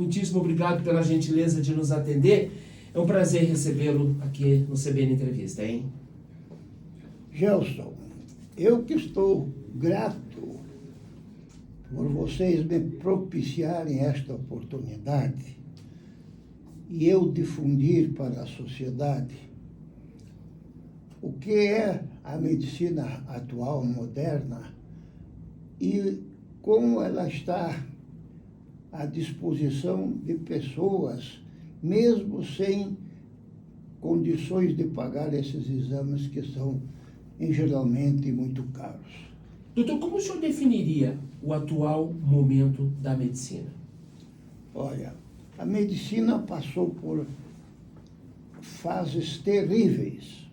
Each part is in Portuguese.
muitíssimo obrigado pela gentileza de nos atender. É um prazer recebê-lo aqui no CBN Entrevista, hein? Gelson, eu que estou grato por vocês me propiciarem esta oportunidade e eu difundir para a sociedade o que é a medicina atual, moderna, e como ela está à disposição de pessoas, mesmo sem condições de pagar esses exames que são, geralmente, muito caros. Doutor, como o senhor definiria o atual momento da medicina? Olha, a medicina passou por fases terríveis.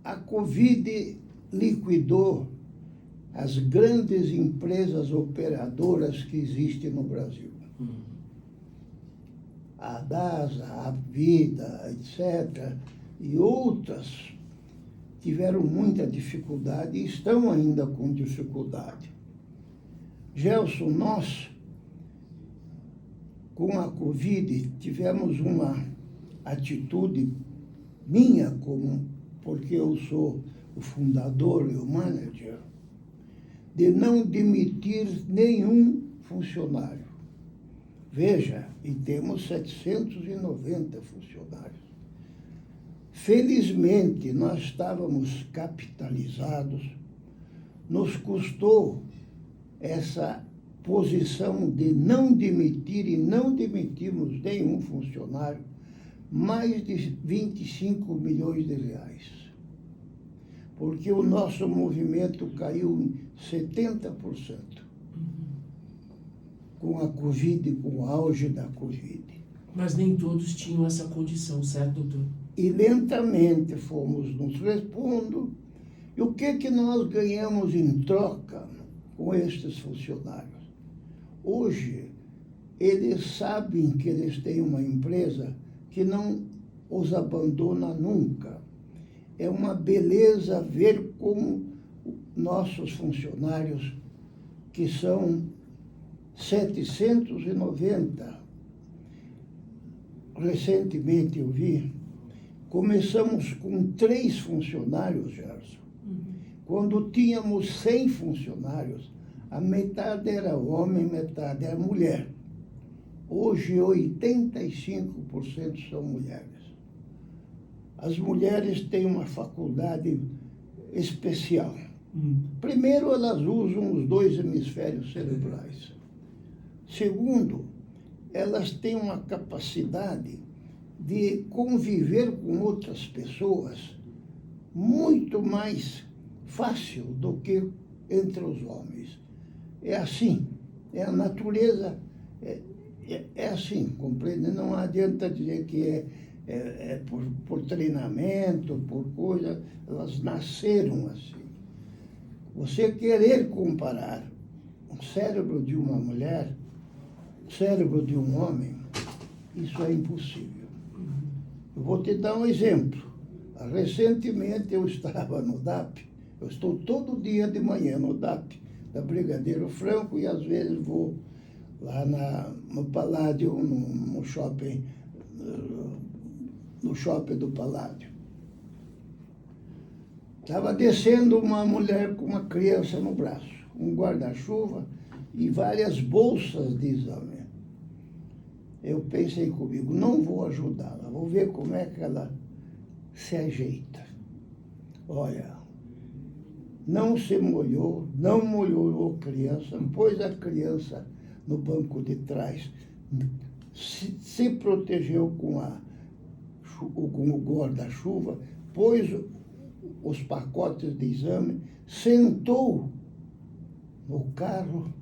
A Covid liquidou as grandes empresas operadoras que existem no Brasil. A DASA, a Vida, etc., e outras tiveram muita dificuldade e estão ainda com dificuldade. Gelson, nós, com a Covid, tivemos uma atitude minha, porque eu sou o fundador e o manager, de não demitir nenhum funcionário. Veja, e temos 790 funcionários. Felizmente, nós estávamos capitalizados, nos custou essa posição de não demitir, e não demitimos nenhum funcionário, mais de 25 milhões de reais. Porque o nosso movimento caiu em 70% com a Covid, com o auge da Covid. Mas nem todos tinham essa condição, certo, doutor? E lentamente fomos nos repondo. E o que nós ganhamos em troca com estes funcionários? Hoje, eles sabem que eles têm uma empresa que não os abandona nunca. É uma beleza ver como nossos funcionários, que são 790, recentemente eu vi, começamos com 3 funcionários, Gerson. Quando tínhamos 100 funcionários, a metade era homem, metade era mulher. Hoje, 85% são mulheres. As mulheres têm uma faculdade especial. Primeiro, elas usam os 2 hemisférios cerebrais. Segundo, elas têm uma capacidade de conviver com outras pessoas muito mais fácil do que entre os homens. É assim, é a natureza, é assim, compreende? Não adianta dizer que é por treinamento, por coisa, elas nasceram assim. Você querer comparar o cérebro de uma mulher, o cérebro de um homem, isso é impossível. Eu vou te dar um exemplo. Recentemente eu estava no DAP, eu estou todo dia de manhã no DAP, da Brigadeiro Franco, e às vezes vou lá no Paládio, no shopping do Paládio. Estava descendo uma mulher com uma criança no braço, um guarda-chuva e várias bolsas de exame. Eu pensei comigo, não vou ajudá-la, vou ver como é que ela se ajeita. Olha, não se molhou, não molhou a criança, pôs a criança no banco de trás, se protegeu com o guarda-chuva, pôs os pacotes de exame, sentou no carro.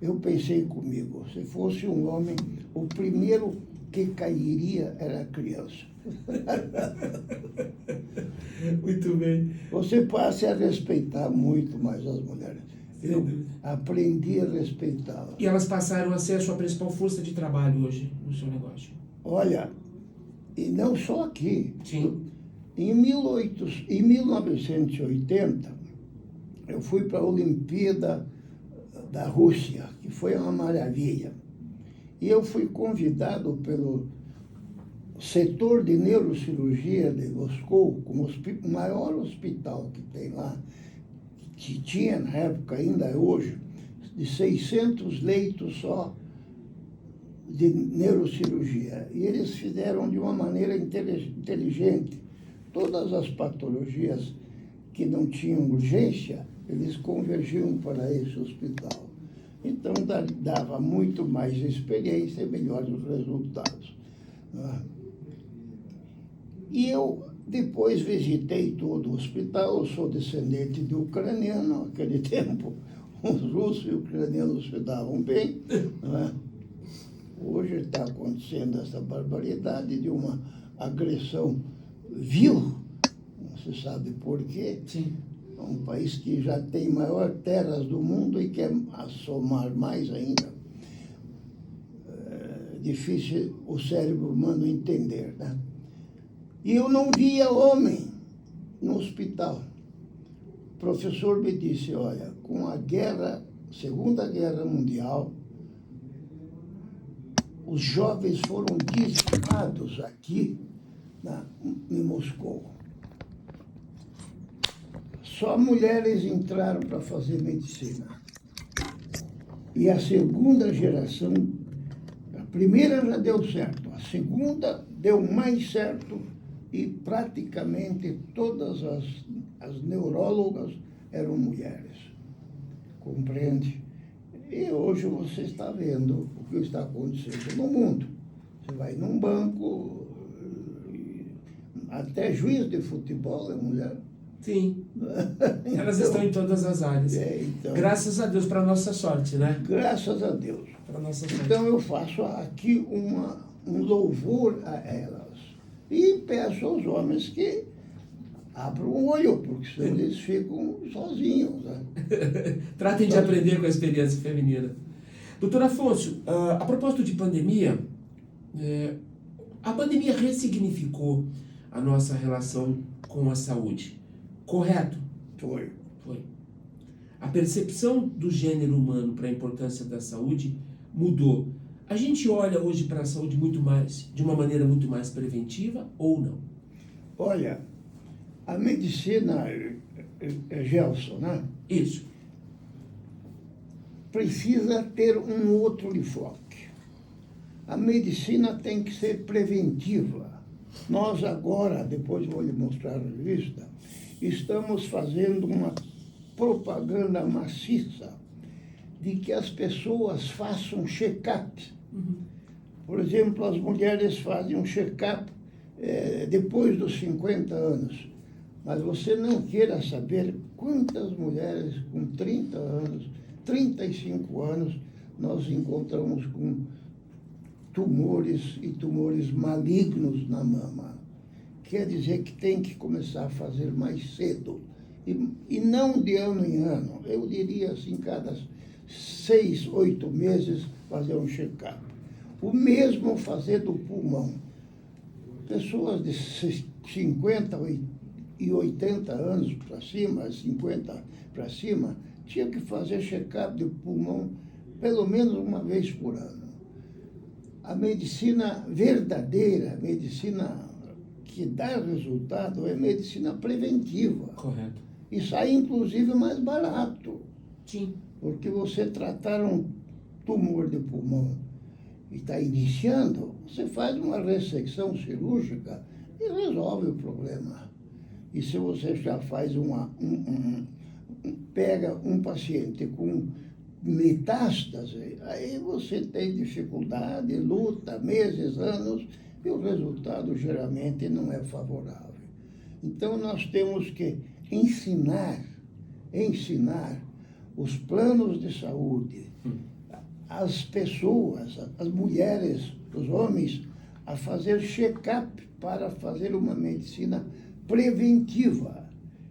Eu pensei comigo, se fosse um homem, o primeiro que cairia era a criança. Muito bem. Você passa a respeitar muito mais as mulheres. Eu aprendi a respeitá-las. E elas passaram a ser a sua principal força de trabalho hoje no seu negócio? Olha, e não só aqui. Sim. Em 1980, eu fui para a Olimpíada da Rússia, que foi uma maravilha. E eu fui convidado pelo setor de neurocirurgia de Moscou, como o maior hospital que tem lá, que tinha na época, ainda é hoje, de 600 leitos só de neurocirurgia. E eles fizeram de uma maneira inteligente. Todas as patologias que não tinham urgência, eles convergiam para esse hospital. Então, dava muito mais experiência e melhores resultados. E eu depois visitei todo o hospital. Eu sou descendente de ucraniano. Naquele tempo, os russos e ucranianos se davam bem. Hoje está acontecendo essa barbaridade de uma agressão vil, não se sabe por quê. Sim. É um país que já tem maior terras do mundo e quer assomar mais ainda. É difícil o cérebro humano entender, né? E eu não via homem no hospital. O professor me disse, olha, com a Segunda Guerra Mundial, os jovens foram dizimados aqui em Moscou. Só mulheres entraram para fazer medicina. E a segunda geração, a primeira já deu certo, a segunda deu mais certo e praticamente todas as neurólogas eram mulheres. Compreende? E hoje você está vendo o que está acontecendo no mundo. Você vai num banco, até juiz de futebol é mulher. Sim. Elas Então, estão em todas as áreas. Então, graças a Deus, para nossa sorte, né? Graças a Deus. Para nossa sorte. Então eu faço aqui um louvor a elas. E peço aos homens que abram o olho, porque senão eles ficam sozinhos. Né? Tratem de aprender com a experiência feminina. Doutor Afonso, a propósito de pandemia, a pandemia ressignificou a nossa relação com a saúde, correto? Foi. A percepção do gênero humano para a importância da saúde mudou. A gente olha hoje para a saúde de uma maneira muito mais preventiva ou não? Olha, a medicina, Gelson, né? Isso. Precisa ter um outro enfoque. A medicina tem que ser preventiva. Nós agora, depois vou lhe mostrar a revista, estamos fazendo uma propaganda maciça de que as pessoas façam check-up. Por exemplo, as mulheres fazem um check-up depois dos 50 anos. Mas você não queira saber quantas mulheres com 30 anos, 35 anos, nós encontramos com tumores e tumores malignos na mama. Quer dizer que tem que começar a fazer mais cedo. E não de ano em ano. Eu diria assim, cada 6, 8 meses fazer um check-up. O mesmo fazer do pulmão. Pessoas de 50 e 80 anos para cima, 50 para cima, tinham que fazer check-up de pulmão pelo menos uma vez por ano. A medicina verdadeira, a medicina que dá resultado, é medicina preventiva. Correto. E sai, inclusive, mais barato. Sim. Porque você tratar um tumor de pulmão e está iniciando, você faz uma ressecção cirúrgica e resolve o problema. E se você já faz pega um paciente com metástase, aí você tem dificuldade, luta, meses, anos, e o resultado geralmente não é favorável. Então nós temos que ensinar os planos de saúde, as pessoas, as mulheres, os homens, a fazer check-up para fazer uma medicina preventiva.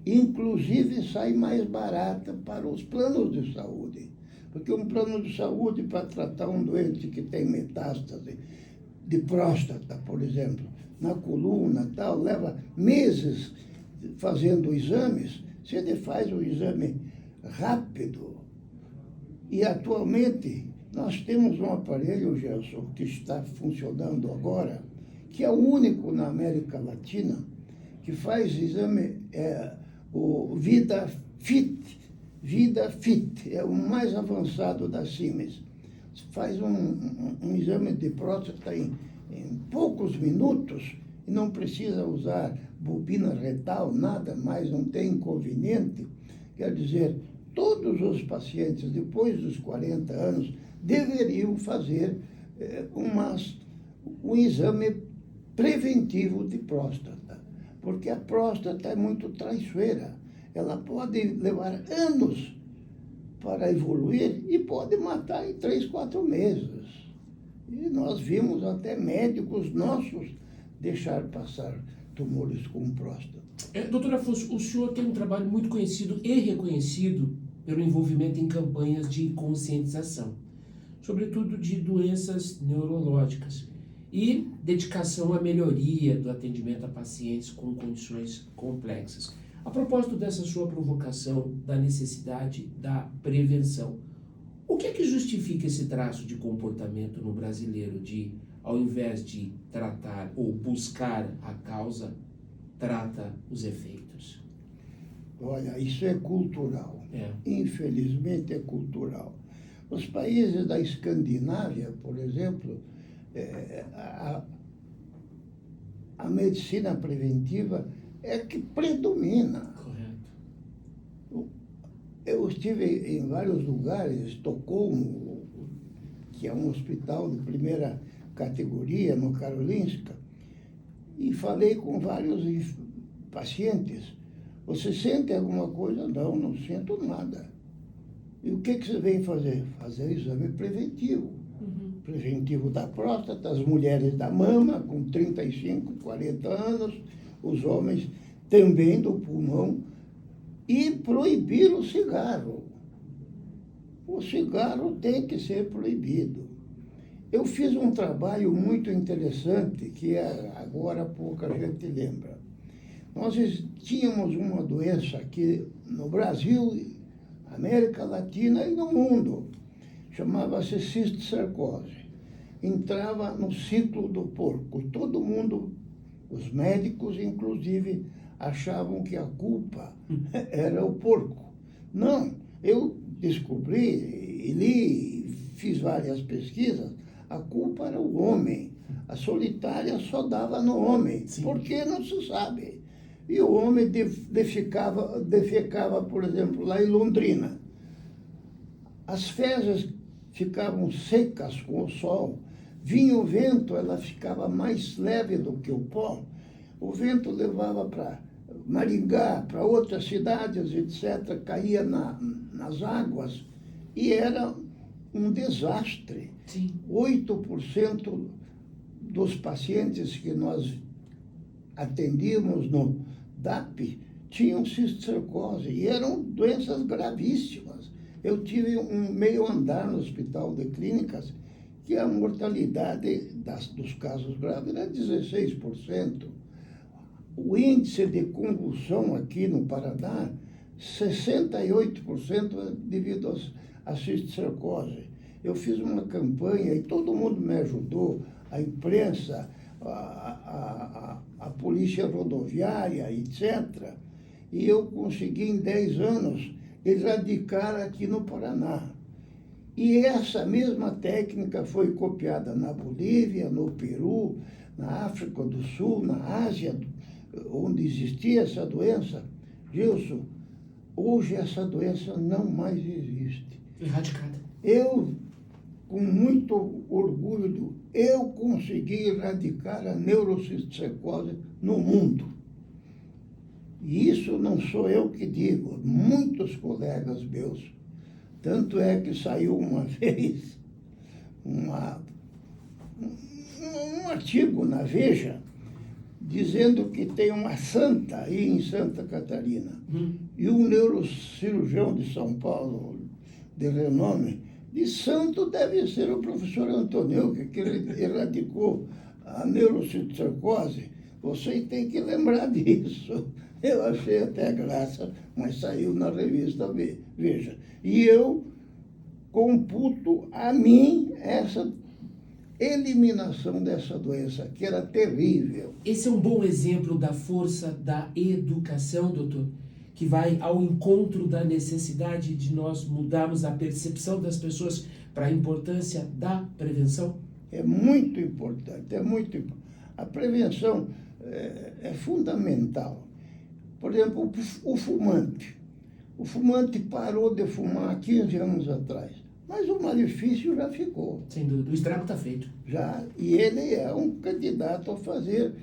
Inclusive sai mais barata para os planos de saúde. Porque um plano de saúde para tratar um doente que tem metástase de próstata, por exemplo, na coluna, tal, leva meses fazendo exames. Se ele faz um exame rápido, e atualmente Nós temos um aparelho, Gelson, que está funcionando agora, que é o único na América Latina, que faz exame, o Vida Fit, é o mais avançado da Siemens. Faz um exame de próstata em poucos minutos e não precisa usar bobina retal, nada mais, não tem inconveniente. Quer dizer, todos os pacientes, depois dos 40 anos, deveriam fazer um exame preventivo de próstata, porque a próstata é muito traiçoeira. Ela pode levar anos para evoluir e pode matar em 3, 4 meses. E nós vimos até médicos nossos deixar passar tumores com próstata. Doutor Afonso, o senhor tem um trabalho muito conhecido e reconhecido pelo envolvimento em campanhas de conscientização, sobretudo de doenças neurológicas, e dedicação à melhoria do atendimento a pacientes com condições complexas. A propósito dessa sua provocação da necessidade da prevenção, o que é que justifica esse traço de comportamento no brasileiro de, ao invés de tratar ou buscar a causa, trata os efeitos? Olha, isso é cultural. Infelizmente é cultural. Os países da Escandinávia, por exemplo, a medicina preventiva é que predomina. Correto. Eu estive em vários lugares, Estocolmo, que é um hospital de primeira categoria no Karolinska, e falei com vários pacientes. Você sente alguma coisa? Não, não sinto nada. E o que você vem fazer? Fazer exame preventivo. Preventivo da próstata, as mulheres da mama, com 35, 40 anos, os homens também do pulmão, e proibir o cigarro. O cigarro tem que ser proibido. Eu fiz um trabalho muito interessante, que agora pouca gente lembra. Nós tínhamos uma doença aqui no Brasil, América Latina e no mundo, chamava-se cisticercose. Entrava no ciclo do porco. Todo mundo, os médicos inclusive, achavam que a culpa era o porco. Não, eu descobri e li, fiz várias pesquisas, a culpa era o homem. A solitária só dava no homem. Sim. Porque não se sabe. E o homem defecava, por exemplo, lá em Londrina. As fezes ficavam secas com o sol. Vinha o vento, ela ficava mais leve do que o pó. O vento levava para Maringá, para outras cidades, etc., caía nas águas e era um desastre. Sim. 8% dos pacientes que nós atendíamos no DAP tinham cisticercose e eram doenças gravíssimas. Eu tive um meio andar no Hospital de Clínicas que a mortalidade dos casos graves era 16%. O índice de convulsão aqui no Paraná, 68% é devido à cisticercose. Eu fiz uma campanha e todo mundo me ajudou, a imprensa, a polícia rodoviária, etc. E eu consegui, em 10 anos, erradicar aqui no Paraná. E essa mesma técnica foi copiada na Bolívia, no Peru, na África do Sul, na Ásia, onde existia essa doença. Gilson, hoje essa doença não mais existe. Erradicada. Eu, com muito orgulho, eu consegui erradicar a neurocisticercose no mundo. E isso não sou eu que digo, muitos colegas meus. Tanto é que saiu uma vez um artigo na Veja dizendo que tem uma santa aí em Santa Catarina e um neurocirurgião de São Paulo, de renome, de santo deve ser o professor Antônio, que ele eradicou a neurocisticercose. Vocês têm que lembrar disso. Eu achei até graça, mas saiu na revista Veja. E eu computo a mim essa eliminação dessa doença, que era terrível. Esse é um bom exemplo da força da educação, doutor, que vai ao encontro da necessidade de nós mudarmos a percepção das pessoas para a importância da prevenção? É muito importante, é muito importante. A prevenção é fundamental. Por exemplo, o fumante. O fumante parou de fumar há 15 anos atrás, mas o malefício já ficou. Sem dúvida, o estrago está feito. Já, e ele é um candidato a fazer...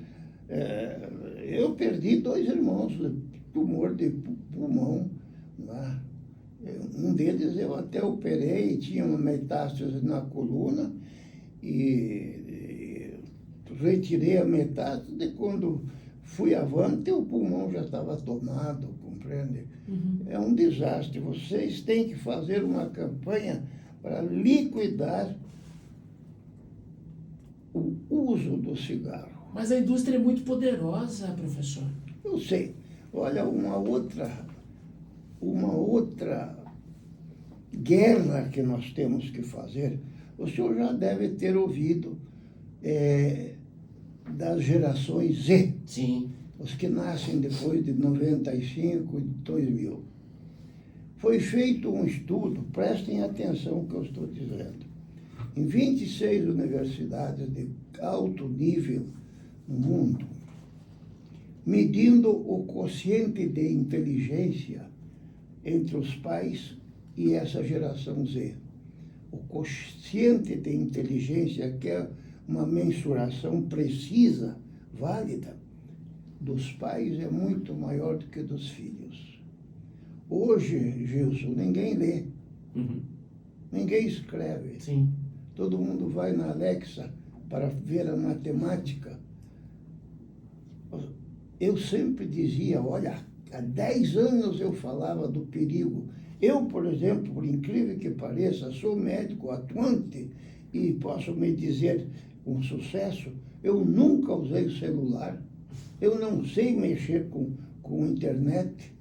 eu perdi 2 irmãos de tumor de pulmão. Né? Um deles eu até operei, tinha uma metástase na coluna, e retirei a metástase, e quando fui avante, o pulmão já estava tomado, compreende? Uhum. É um desastre. Vocês têm que fazer uma campanha para liquidar o uso do cigarro. Mas a indústria é muito poderosa, professor. Eu sei. Olha, uma outra guerra que nós temos que fazer, o senhor já deve ter ouvido das gerações Z. Sim. Os que nascem depois de 95 e 2000. Foi feito um estudo, prestem atenção no que eu estou dizendo, em 26 universidades de alto nível no mundo, medindo o quociente de inteligência entre os pais e essa geração Z. O quociente de inteligência, que é uma mensuração precisa, válida, dos pais, é muito maior do que dos filhos. Hoje, Gilson, ninguém lê, Uhum. ninguém escreve. Sim. Todo mundo vai na Alexa para ver a matemática. Eu sempre dizia, olha, há 10 anos eu falava do perigo. Eu, por exemplo, por incrível que pareça, sou médico atuante e posso me dizer com sucesso, eu nunca usei celular, eu não sei mexer com internet,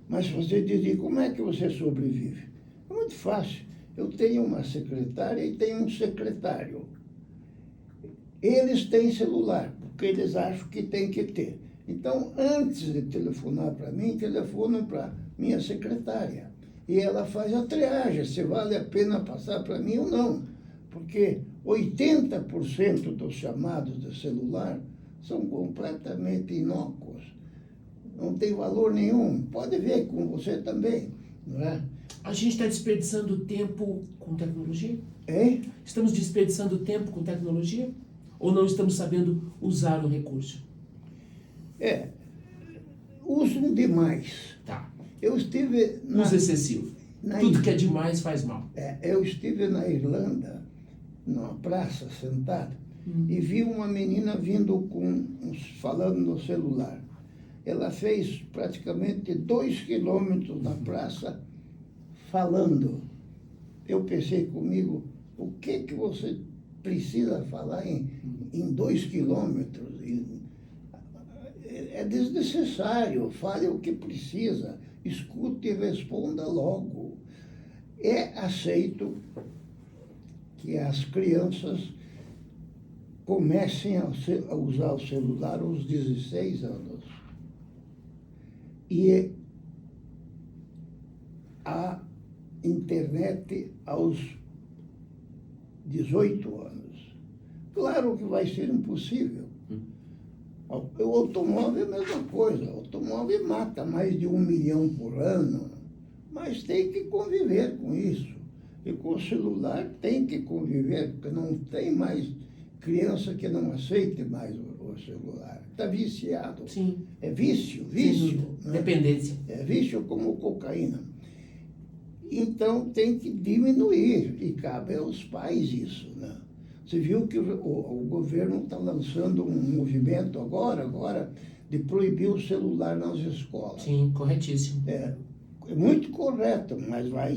mas você dizia, como é que você sobrevive? É muito fácil. Eu tenho uma secretária e tenho um secretário. Eles têm celular, porque eles acham que tem que ter. Então, antes de telefonar para mim, telefonam para minha secretária. E ela faz a triagem, se vale a pena passar para mim ou não. Porque 80% dos chamados de celular são completamente inócuos. Não tem valor nenhum. Pode ver com você também, não é? A gente está desperdiçando tempo com tecnologia? Hein? Estamos desperdiçando tempo com tecnologia? Ou não estamos sabendo usar o recurso? Usam demais. Tá. Eu estive... Uso excessivo. Tudo que é demais faz mal. Eu estive na Irlanda, numa praça, sentado, e vi uma menina vindo falando no celular. Ela fez praticamente 2 quilômetros na praça falando. Eu pensei comigo, o que você precisa falar em 2 quilômetros? É desnecessário, fale o que precisa, escute e responda logo. É aceito que as crianças comecem a usar o celular aos 16 anos. E a internet aos 18 anos. Claro que vai ser impossível. O automóvel é a mesma coisa. O automóvel mata mais de 1 milhão por ano, mas tem que conviver com isso. E com o celular tem que conviver, porque não tem mais criança que não aceite mais o celular. Está viciado. Sim. É vício. Né? Dependência. É vício como cocaína. Então tem que diminuir, e cabe aos pais isso, né? Você viu que o governo está lançando um movimento agora de proibir o celular nas escolas. Sim, corretíssimo. É muito correto, mas vai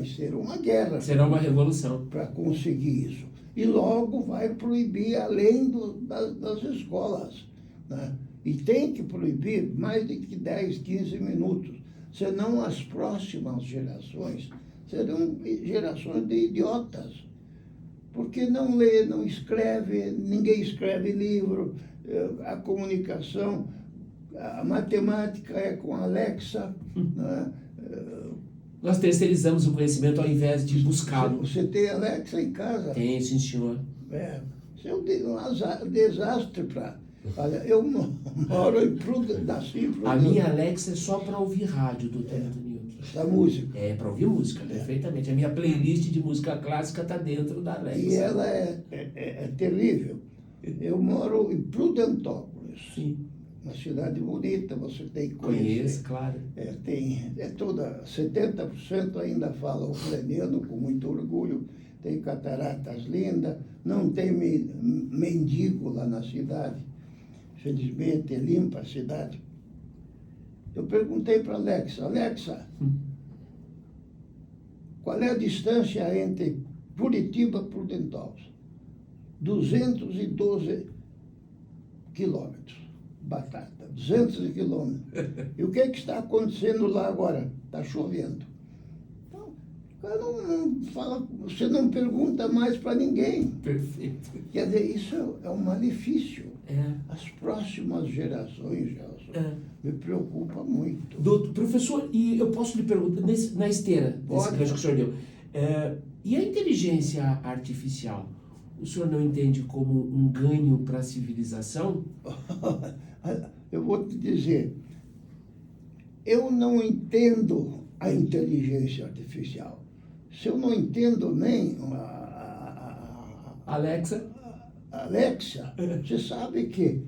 ser uma guerra. Será uma revolução. Para conseguir isso. E logo vai proibir além das escolas, né? E tem que proibir mais de 10, 15 minutos, senão as próximas gerações serão gerações de idiotas. Porque não lê, não escreve, ninguém escreve livro, a comunicação, a matemática é com a Alexa, né? Nós terceirizamos o conhecimento ao invés de buscá-lo. Você tem Alexa em casa? Tem, sim, senhor. Isso é um desastre para... Olha, eu moro em nasci em Prudente. A minha Alexa é só para ouvir rádio, doutor Newton. Da música. É, para ouvir música, perfeitamente. A minha playlist de música clássica está dentro da Alexa. E ela é terrível. Eu moro em Prudentópolis. Sim. Uma cidade bonita, você tem que conhecer. Conheço, claro. Toda, 70% ainda fala ucraniano com muito orgulho. Tem cataratas lindas, não tem mendigo lá na cidade. Felizmente, é limpa a cidade. Eu perguntei para Alexa, qual é a distância entre Curitiba e Prudentópolis? 212 quilômetros. Batata, 200 quilômetros. E o que está acontecendo lá agora? Está chovendo. Então, o cara não fala, você não pergunta mais para ninguém. Perfeito. Quer dizer, isso é um malefício. É. As próximas gerações, Gelson, me preocupa muito. Professor, e eu posso lhe perguntar, na esteira desse gancho que o senhor deu, e a inteligência artificial, o senhor não entende como um ganho para a civilização? Eu vou te dizer, eu não entendo a inteligência artificial. Se eu não entendo nem Alexa? Alexa, você sabe que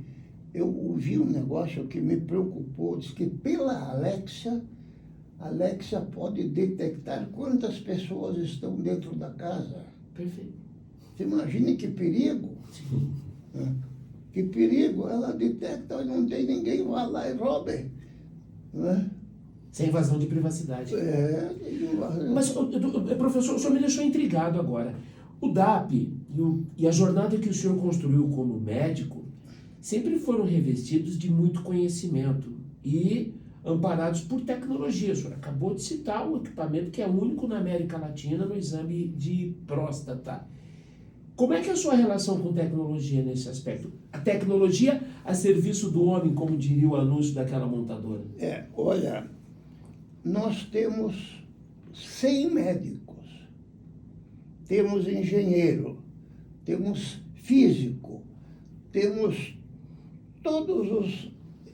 eu ouvi um negócio que me preocupou, diz que pela Alexa pode detectar quantas pessoas estão dentro da casa. Perfeito. Você imagina que perigo? Sim. Que perigo, ela detecta, não tem ninguém, vai lá e roube. Né? Sem invasão de privacidade. Mas, professor, o senhor me deixou intrigado agora. O DAP e a jornada que o senhor construiu como médico sempre foram revestidos de muito conhecimento e amparados por tecnologia. O senhor acabou de citar o equipamento que é único na América Latina no exame de próstata. Como é que é a sua relação com tecnologia nesse aspecto? A tecnologia a serviço do homem, como diria o anúncio daquela montadora. Olha, nós temos 100 médicos, temos engenheiro, temos físico, temos todos os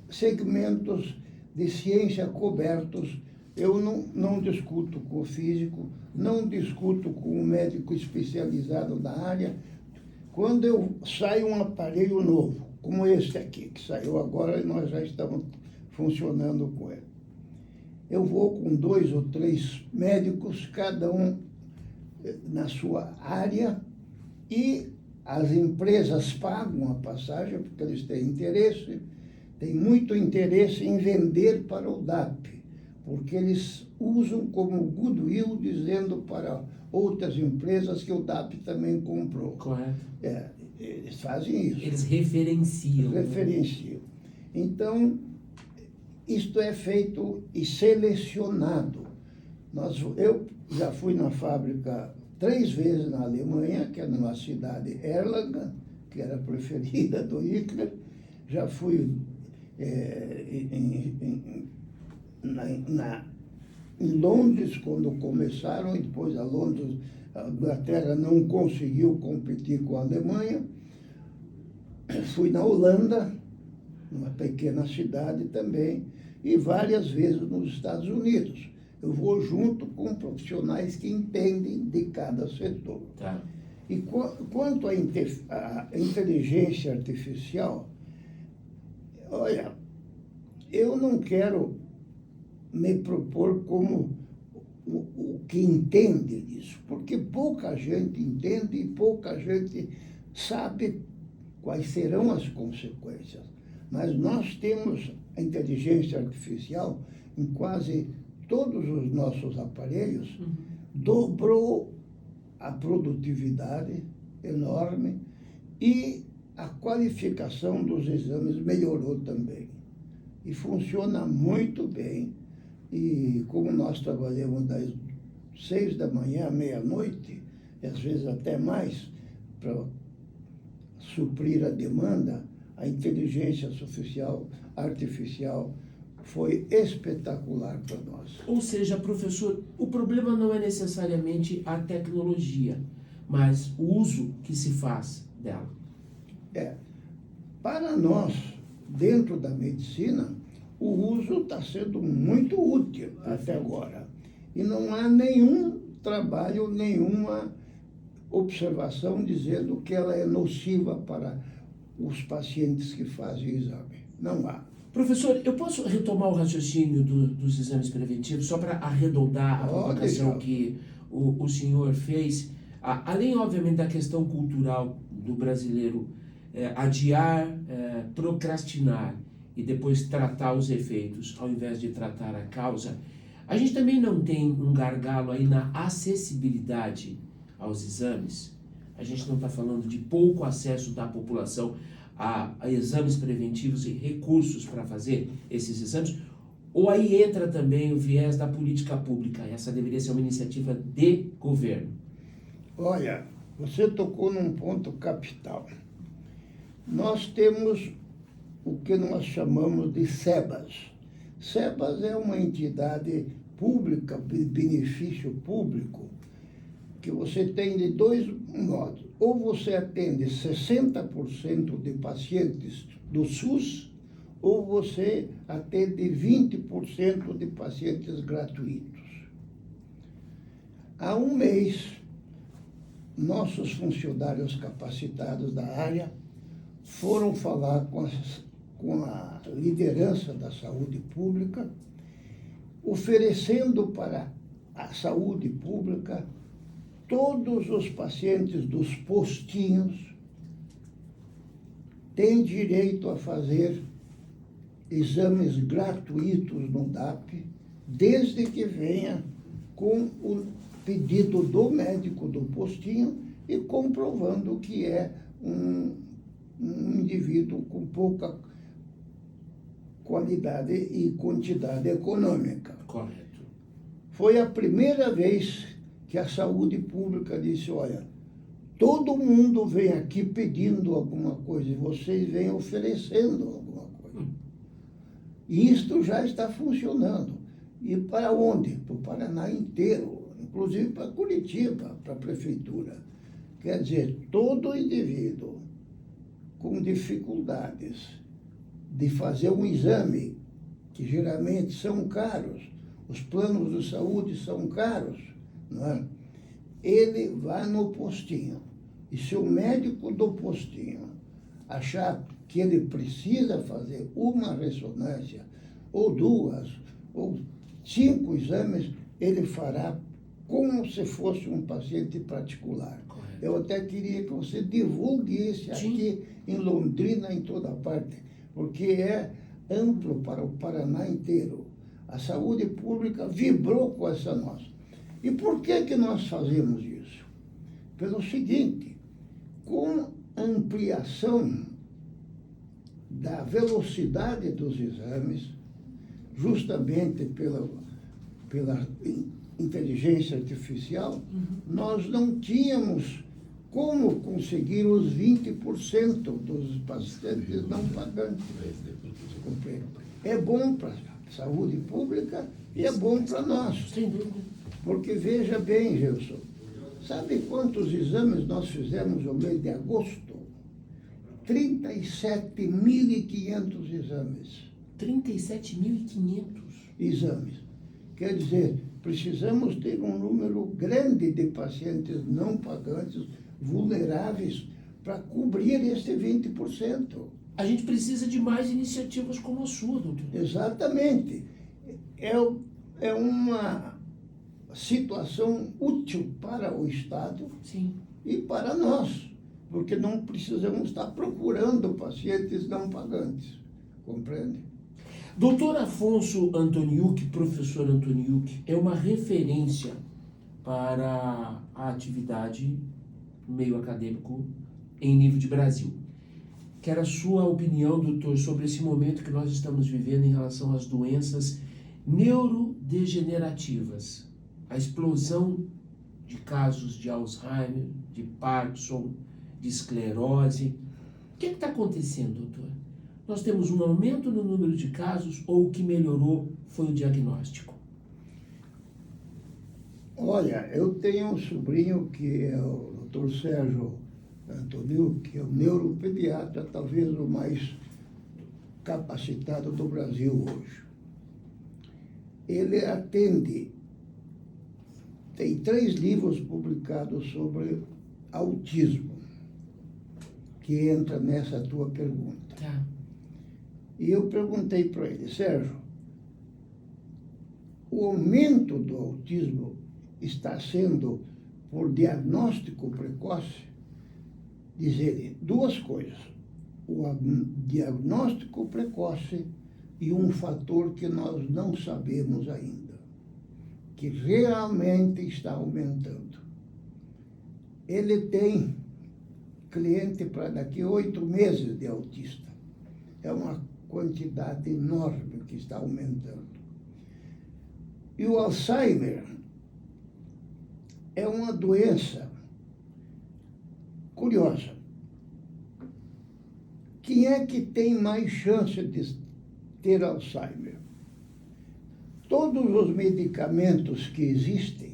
segmentos de ciência cobertos. Eu não discuto com o físico, não discuto com o médico especializado na área. Quando eu saio um aparelho novo, como este aqui, que saiu agora e nós já estamos funcionando com ele, eu vou com 2 ou 3 médicos, cada um na sua área, e as empresas pagam a passagem porque eles têm muito interesse em vender para o DAP, porque eles usam como goodwill, dizendo para outras empresas que o DAP também comprou. Correto. Eles fazem isso. Eles referenciam. Referenciam. Então, isto é feito e selecionado. Eu já fui na fábrica 3 vezes na Alemanha, que é numa cidade, Erlangen, que era a preferida do Hitler. Já fui em Londres, quando começaram, e depois a Inglaterra não conseguiu competir com a Alemanha. Fui na Holanda, numa pequena cidade também, e várias vezes nos Estados Unidos. Eu vou junto com profissionais que entendem de cada setor. Tá. E quanto à inteligência artificial, olha, eu não quero me propor como o que entende disso, porque pouca gente entende e pouca gente sabe quais serão as consequências. Mas nós temos a inteligência artificial em quase todos os nossos aparelhos, dobrou a produtividade enorme e a qualificação dos exames melhorou também. E funciona muito bem. E como nós trabalhamos 6 da manhã, meia-noite, e às vezes até mais, para suprir a demanda, a inteligência artificial foi espetacular para nós. Ou seja, professor, o problema não é necessariamente a tecnologia, mas o uso que se faz dela. Para nós, dentro da medicina, o uso está sendo muito útil até agora. E não há nenhum trabalho, nenhuma observação dizendo que ela é nociva para os pacientes que fazem o exame. Não há. Professor, eu posso retomar o raciocínio dos exames preventivos, só para arredondar a provocação que o senhor fez? Além, obviamente, da questão cultural do brasileiro adiar, procrastinar e depois tratar os efeitos, ao invés de tratar a causa, a gente também não tem um gargalo aí na acessibilidade aos exames? A gente não está falando de pouco acesso da população a exames preventivos e recursos para fazer esses exames? Ou aí entra também o viés da política pública? Essa deveria ser uma iniciativa de governo. Olha, você tocou num ponto capital. Nós temos o que nós chamamos de SEBAS. SEBAS é uma entidade pública, de benefício público, que você tem de dois modos. Ou você atende 60% de pacientes do SUS, ou você atende 20% de pacientes gratuitos. Há um mês, nossos funcionários capacitados da área foram falar com a liderança da saúde pública, oferecendo para a saúde pública todos os pacientes dos postinhos têm direito a fazer exames gratuitos no DAP, desde que venha com o pedido do médico do postinho e comprovando que é um indivíduo com pouca qualidade e quantidade econômica. Correto. Foi a primeira vez que a saúde pública disse, olha, todo mundo vem aqui pedindo alguma coisa e vocês vêm oferecendo alguma coisa. E isto já está funcionando. E para onde? Para o Paraná inteiro, inclusive para Curitiba, para a prefeitura. Quer dizer, todo indivíduo com dificuldades de fazer um exame, que geralmente são caros, os planos de saúde são caros, não é? Ele vai no postinho. E se o médico do postinho achar que ele precisa fazer uma ressonância, ou 2, ou 5 exames, ele fará como se fosse um paciente particular. Correto. Eu até queria que você divulgue isso aqui em Londrina, em toda parte, porque é amplo para o Paraná inteiro. A saúde pública vibrou com essa nossa. E por que nós fazemos isso? Pelo seguinte, com a ampliação da velocidade dos exames, justamente pela inteligência artificial, nós não tínhamos como conseguir os 20% dos pacientes não pagantes. É bom para a saúde pública e é bom para nós. Sem dúvida. Porque veja bem, Gilson, sabe quantos exames nós fizemos no mês de agosto? 37.500 exames. 37.500? Exames. Quer dizer, precisamos ter um número grande de pacientes não pagantes, vulneráveis, para cobrir este 20%. A gente precisa de mais iniciativas como a sua, doutor. Exatamente. É uma situação útil para o Estado. Sim. E para nós, porque não precisamos estar procurando pacientes não pagantes. Compreende? Doutor Afonso Antoniuk, professor Antoniuk, é uma referência para a atividade no meio acadêmico em nível de Brasil. Quero a sua opinião, doutor, sobre esse momento que nós estamos vivendo em relação às doenças neurodegenerativas. a explosão de casos de Alzheimer, de Parkinson, de esclerose. O que está acontecendo, doutor? Nós temos um aumento no número de casos ou o que melhorou foi o diagnóstico? Olha, eu tenho um sobrinho que é o Dr. Sérgio Antônio, que é o neuropediatra, talvez o mais capacitado do Brasil hoje. Ele atende, tem 3 livros publicados sobre autismo, que entra nessa tua pergunta. Tá. E eu perguntei para ele, Sérgio, o aumento do autismo está sendo por diagnóstico precoce? Diz ele, 2 coisas. O diagnóstico precoce e um fator que nós não sabemos ainda, que realmente está aumentando. Ele tem cliente para daqui a 8 meses de autista. É uma quantidade enorme que está aumentando. E o Alzheimer é uma doença curiosa. Quem é que tem mais chance de ter Alzheimer? Todos os medicamentos que existem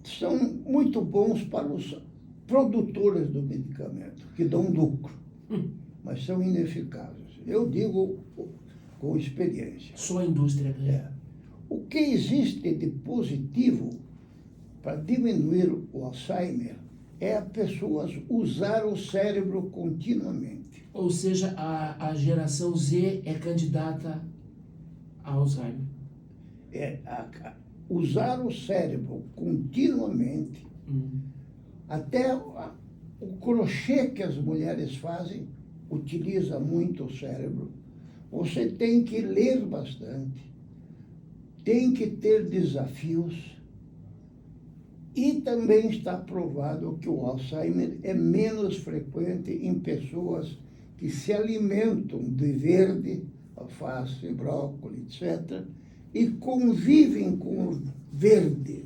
são muito bons para os produtores do medicamento, que dão lucro, mas são ineficazes. Eu digo com experiência. Só a indústria ganha. É. O que existe de positivo para diminuir o Alzheimer é a pessoa usar o cérebro continuamente. Ou seja, a geração Z é candidata a Alzheimer. Usar o cérebro continuamente. Até o crochê que as mulheres fazem utiliza muito o cérebro. Você tem que ler bastante, tem que ter desafios. E também está provado que o Alzheimer é menos frequente em pessoas que se alimentam de verde, alface, brócolis, etc., e convivem com o verde.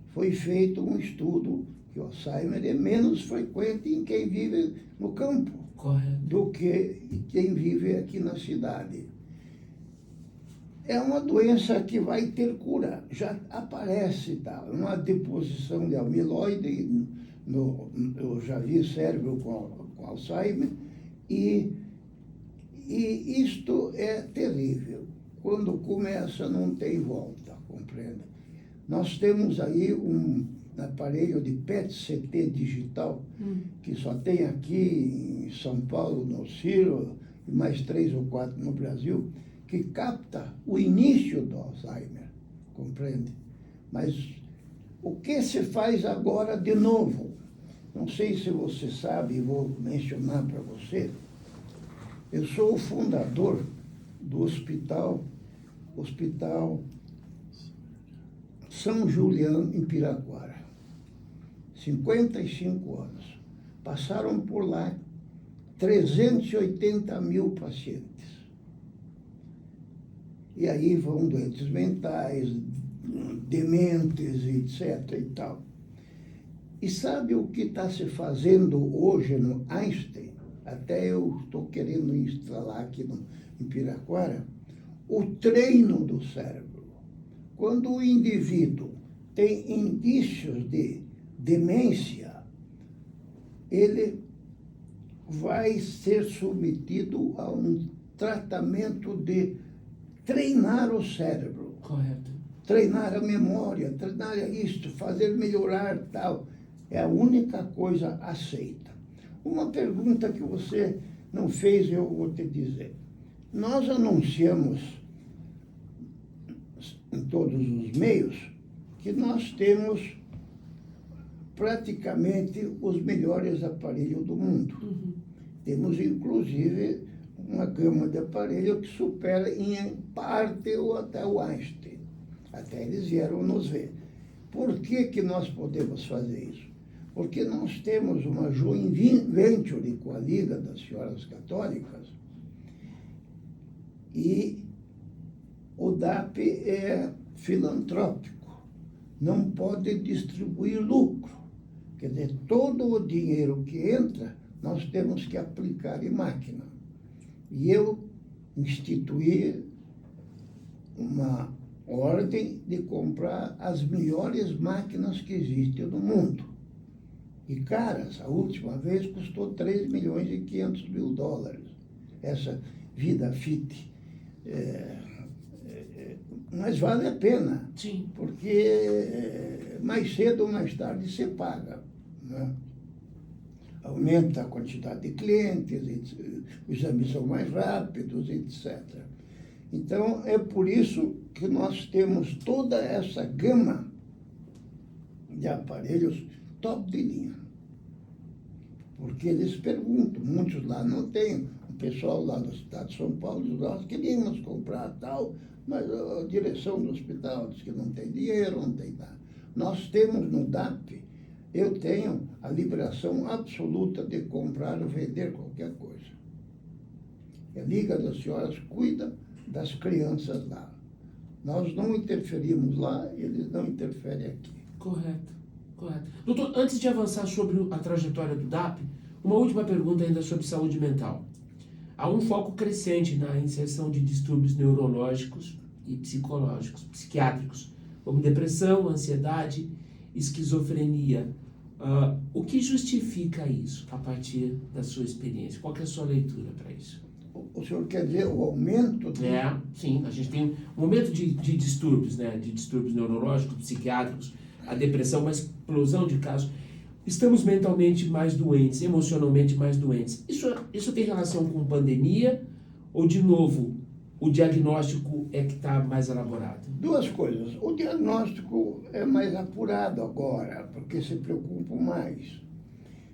Foi feito um estudo que o Alzheimer é menos frequente em quem vive no campo. Correto. Do que quem vive aqui na cidade. É uma doença que vai ter cura, já aparece, tá? Uma deposição de amiloide, eu já vi cérebro com Alzheimer, e isto é terrível. Quando começa, não tem volta, compreende? Nós temos aí um aparelho de PET-CT digital, que só tem aqui em São Paulo, no Ciro, e mais 3 ou 4 no Brasil, que capta o início do Alzheimer, compreende? Mas o que se faz agora de novo? Não sei se você sabe, vou mencionar para você. Eu sou o fundador do Hospital São Julião, em Piraquara. 55 anos. Passaram por lá 380 mil pacientes. E aí vão doentes mentais, dementes, etc. e tal. E sabe o que está se fazendo hoje no Einstein? Até eu estou querendo instalar aqui em Piraquara. O treino do cérebro. Quando o indivíduo tem indícios de demência, ele vai ser submetido a um tratamento de treinar o cérebro. Correto. Treinar a memória, treinar isto, fazer melhorar tal. É a única coisa aceita. Uma pergunta que você não fez, eu vou te dizer. Nós anunciamos em todos os meios que nós temos praticamente os melhores aparelhos do mundo. Temos, inclusive, uma gama de aparelhos que supera em parte ou até o Einstein. Até eles vieram nos ver. Por que nós podemos fazer isso? Porque nós temos uma joint venture com a Liga das Senhoras Católicas e o DAP é filantrópico, não pode distribuir lucro. Quer dizer, todo o dinheiro que entra, nós temos que aplicar em máquina. E eu instituí uma ordem de comprar as melhores máquinas que existem no mundo. E caras, a última vez custou 3.500.000 dólares, essa VidaFit. Mas vale a pena, Sim. porque mais cedo ou mais tarde você paga, né? Aumenta a quantidade de clientes, os exames são mais rápidos, etc. Então, é por isso que nós temos toda essa gama de aparelhos top de linha. Porque eles perguntam, muitos lá não têm. O pessoal lá do estado de São Paulo diz, nós queríamos comprar tal, mas a direção do hospital diz que não tem dinheiro, não tem nada. Nós temos no DAP, eu tenho a liberação absoluta de comprar ou vender qualquer coisa. A Liga das Senhoras cuida das crianças lá. Nós não interferimos lá, eles não interferem aqui. Correto, correto. Doutor, antes de avançar sobre a trajetória do DAP, uma última pergunta ainda sobre saúde mental. Há um foco crescente na inserção de distúrbios neurológicos e psicológicos, psiquiátricos, como depressão, ansiedade, esquizofrenia. O que justifica isso a partir da sua experiência? Qual que é a sua leitura para isso? O senhor quer dizer o aumento? Sim, a gente tem um aumento de distúrbios, né? De distúrbios neurológicos, psiquiátricos, a depressão, uma explosão de casos. Estamos mentalmente mais doentes, emocionalmente mais doentes. Isso tem relação com pandemia ou, de novo, o diagnóstico é que está mais elaborado? Duas coisas. O diagnóstico é mais apurado agora, porque se preocupam mais.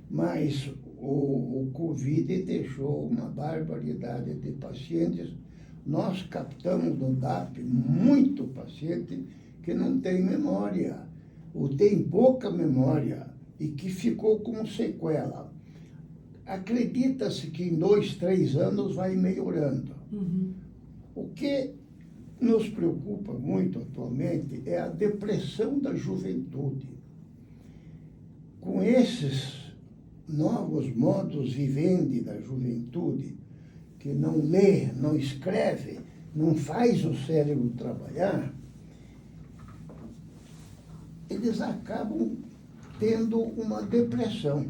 Mas o Covid deixou uma barbaridade de pacientes. Nós captamos no DAP muito paciente que não tem memória, ou tem pouca memória, e que ficou com sequela. Acredita-se que em 2, 3 anos vai melhorando. Uhum. O que nos preocupa muito atualmente é a depressão da juventude. Com esses novos modos vivendi da juventude, que não lê, não escreve, não faz o cérebro trabalhar, eles acabam tendo uma depressão.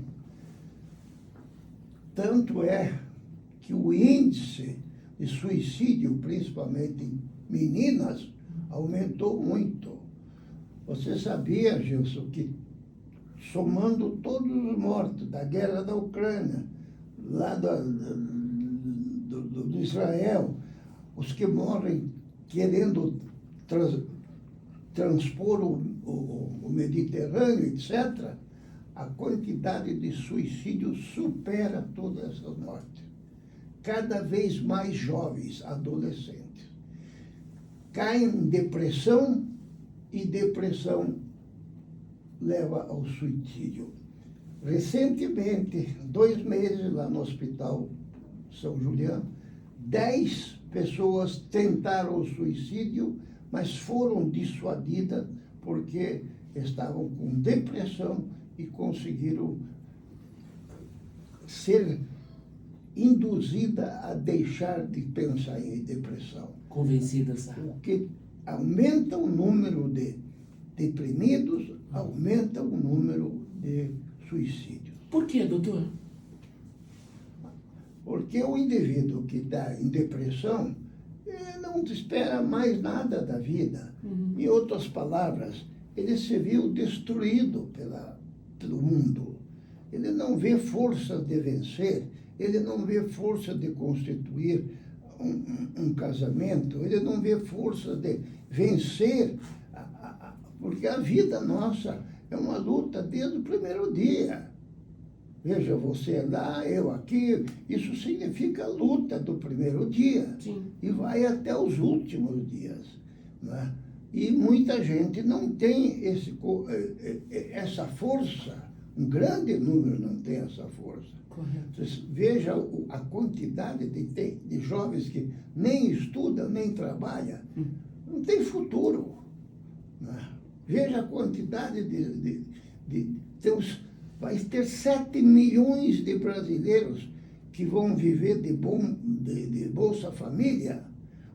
Tanto é que o índice de suicídio, principalmente em meninas, aumentou muito. Você sabia, Gilson, que somando todos os mortos da guerra da Ucrânia, lá do Israel, os que morrem querendo transpor o Mediterrâneo, etc., a quantidade de suicídios supera todas essas mortes. Cada vez mais jovens, adolescentes, caem em depressão e depressão leva ao suicídio. Recentemente, 2 meses lá no Hospital São Julião, 10 pessoas tentaram o suicídio, mas foram dissuadidas porque estavam com depressão e conseguiram ser induzida a deixar de pensar em depressão. Convencidas. O que aumenta o número de deprimidos, aumenta o número de suicídios. Por quê, doutor? Porque o indivíduo que está em depressão não espera mais nada da vida. Uhum. Em outras palavras, ele se viu destruído pelo mundo. Ele não vê força de vencer, ele não vê força de constituir um casamento, ele não vê força de vencer, porque a vida nossa é uma luta desde o primeiro dia. Veja, você lá, eu aqui, isso significa luta do primeiro dia. Sim. E vai até os últimos dias. Né? E muita gente não tem essa força, Um grande número não tem essa força. Correto. Veja a quantidade de jovens que nem estudam, nem trabalham. Não tem futuro. Né? Veja a quantidade vai ter 7 milhões de brasileiros que vão viver de Bolsa Família.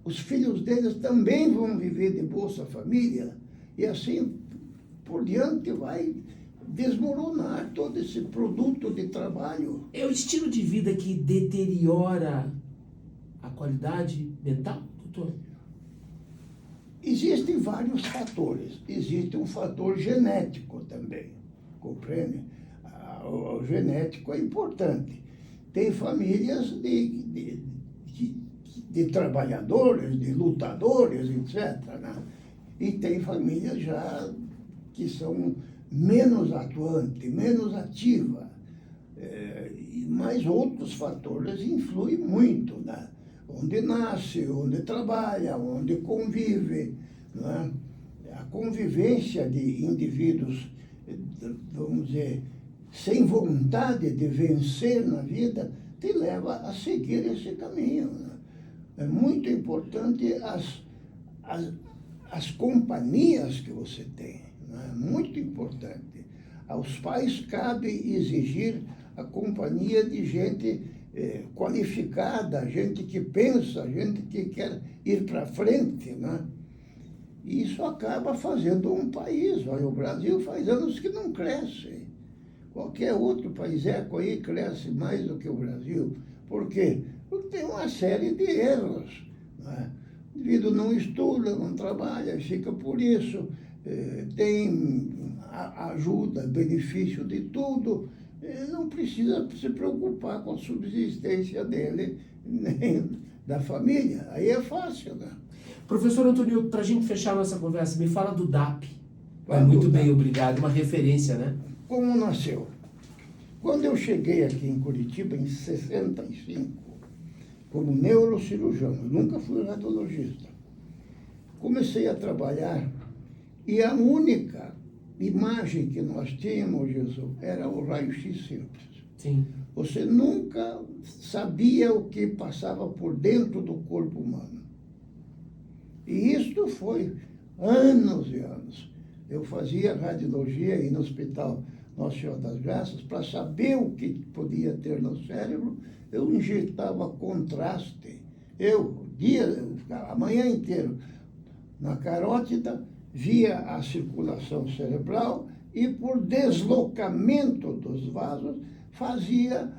Os filhos deles também vão viver de Bolsa Família. E assim por diante vai desmoronar todo esse produto de trabalho. É o estilo de vida que deteriora a qualidade mental, doutor? Existem vários fatores. Existe um fator genético também, compreende? O genético é importante. Tem famílias de trabalhadores, de lutadores, etc. Né? E tem famílias já que são menos atuantes, menos ativas. Mas outros fatores influem muito, né? Onde nasce, onde trabalha, onde convive. Né? A convivência de indivíduos, vamos dizer, sem vontade de vencer na vida, te leva a seguir esse caminho. Né? É muito importante as companhias que você tem. Né? Muito importante. Aos pais cabe exigir a companhia de gente qualificada, gente que pensa, gente que quer ir para frente, né? E isso acaba fazendo um país. Olha, o Brasil faz anos que não cresce. Qualquer outro país aí cresce mais do que o Brasil. Por quê? Porque tem uma série de erros. Né? O indivíduo não estuda, não trabalha, fica por isso. Tem ajuda, benefício de tudo. Não precisa se preocupar com a subsistência dele, nem da família. Aí é fácil, né? Professor Antônio, para a gente fechar nossa conversa, me fala do DAP. Muito bem, obrigado. Uma referência, né? Como nasceu? Quando eu cheguei aqui em Curitiba, em 65, como neurocirurgião, eu nunca fui radiologista, comecei a trabalhar e a única imagem que nós tínhamos, Jesus, era o raio-x simples. Sim. Você nunca sabia o que passava por dentro do corpo humano. E isto foi anos e anos. Eu fazia radiologia aí no Hospital Nossa Senhora das Graças para saber o que podia ter no cérebro. Eu injetava contraste. A manhã inteira, na carótida, via a circulação cerebral e, por deslocamento dos vasos, fazia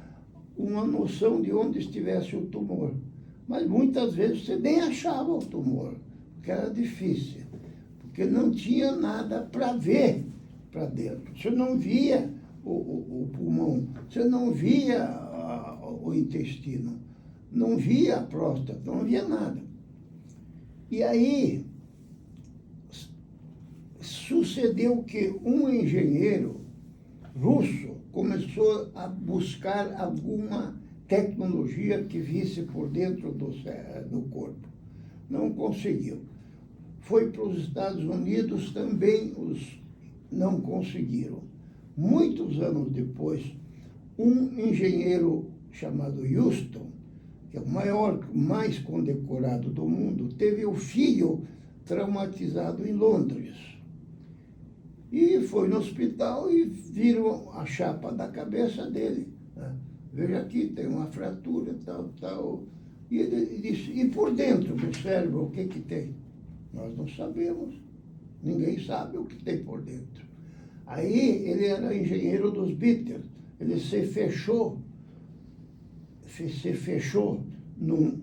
uma noção de onde estivesse o tumor. Mas muitas vezes você nem achava o tumor, porque era difícil, porque não tinha nada para ver para dentro. Você não via o pulmão, você não via o intestino, não via a próstata, não via nada. E aí sucedeu que um engenheiro russo começou a buscar alguma tecnologia que visse por dentro do corpo. Não conseguiu. Foi para os Estados Unidos, também não conseguiram. Muitos anos depois, um engenheiro chamado Houston, que é o mais condecorado do mundo, teve o filho traumatizado em Londres. E foi no hospital e viram a chapa da cabeça dele. Né? Veja aqui, tem uma fratura, tal. E ele disse, e por dentro do cérebro, o que tem? Nós não sabemos. Ninguém sabe o que tem por dentro. Aí ele era engenheiro dos Beatles. Ele se fechou num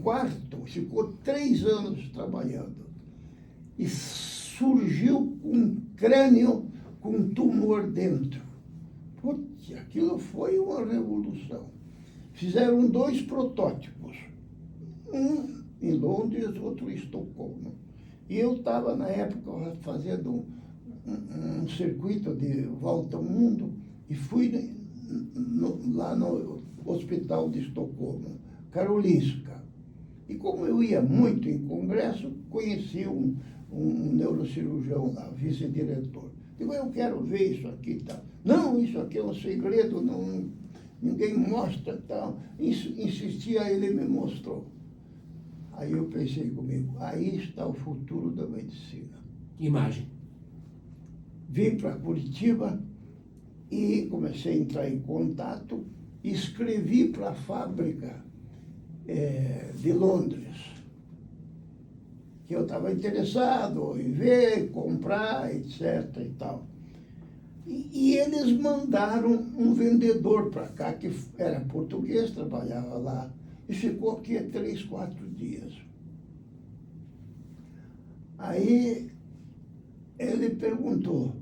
quarto, ficou 3 anos trabalhando. E surgiu um crânio com um tumor dentro. Putz, aquilo foi uma revolução. Fizeram 2 protótipos. Um em Londres, outro em Estocolmo. E eu estava, na época, fazendo um circuito de volta ao mundo e fui lá no Hospital de Estocolmo, Karolinska. E como eu ia muito em congresso, conheci um neurocirurgião lá, vice-diretor. Digo, eu quero ver isso aqui e tal. Não, isso aqui é um segredo, não, ninguém mostra tal. Insistia, ele me mostrou. Aí eu pensei comigo, aí está o futuro da medicina. Imagem. Vim para Curitiba e comecei a entrar em contato, escrevi para a fábrica de Londres, que eu estava interessado em ver, comprar, etc. e tal. E eles mandaram um vendedor para cá, que era português, trabalhava lá, e ficou aqui há 3, 4 dias. Aí ele perguntou,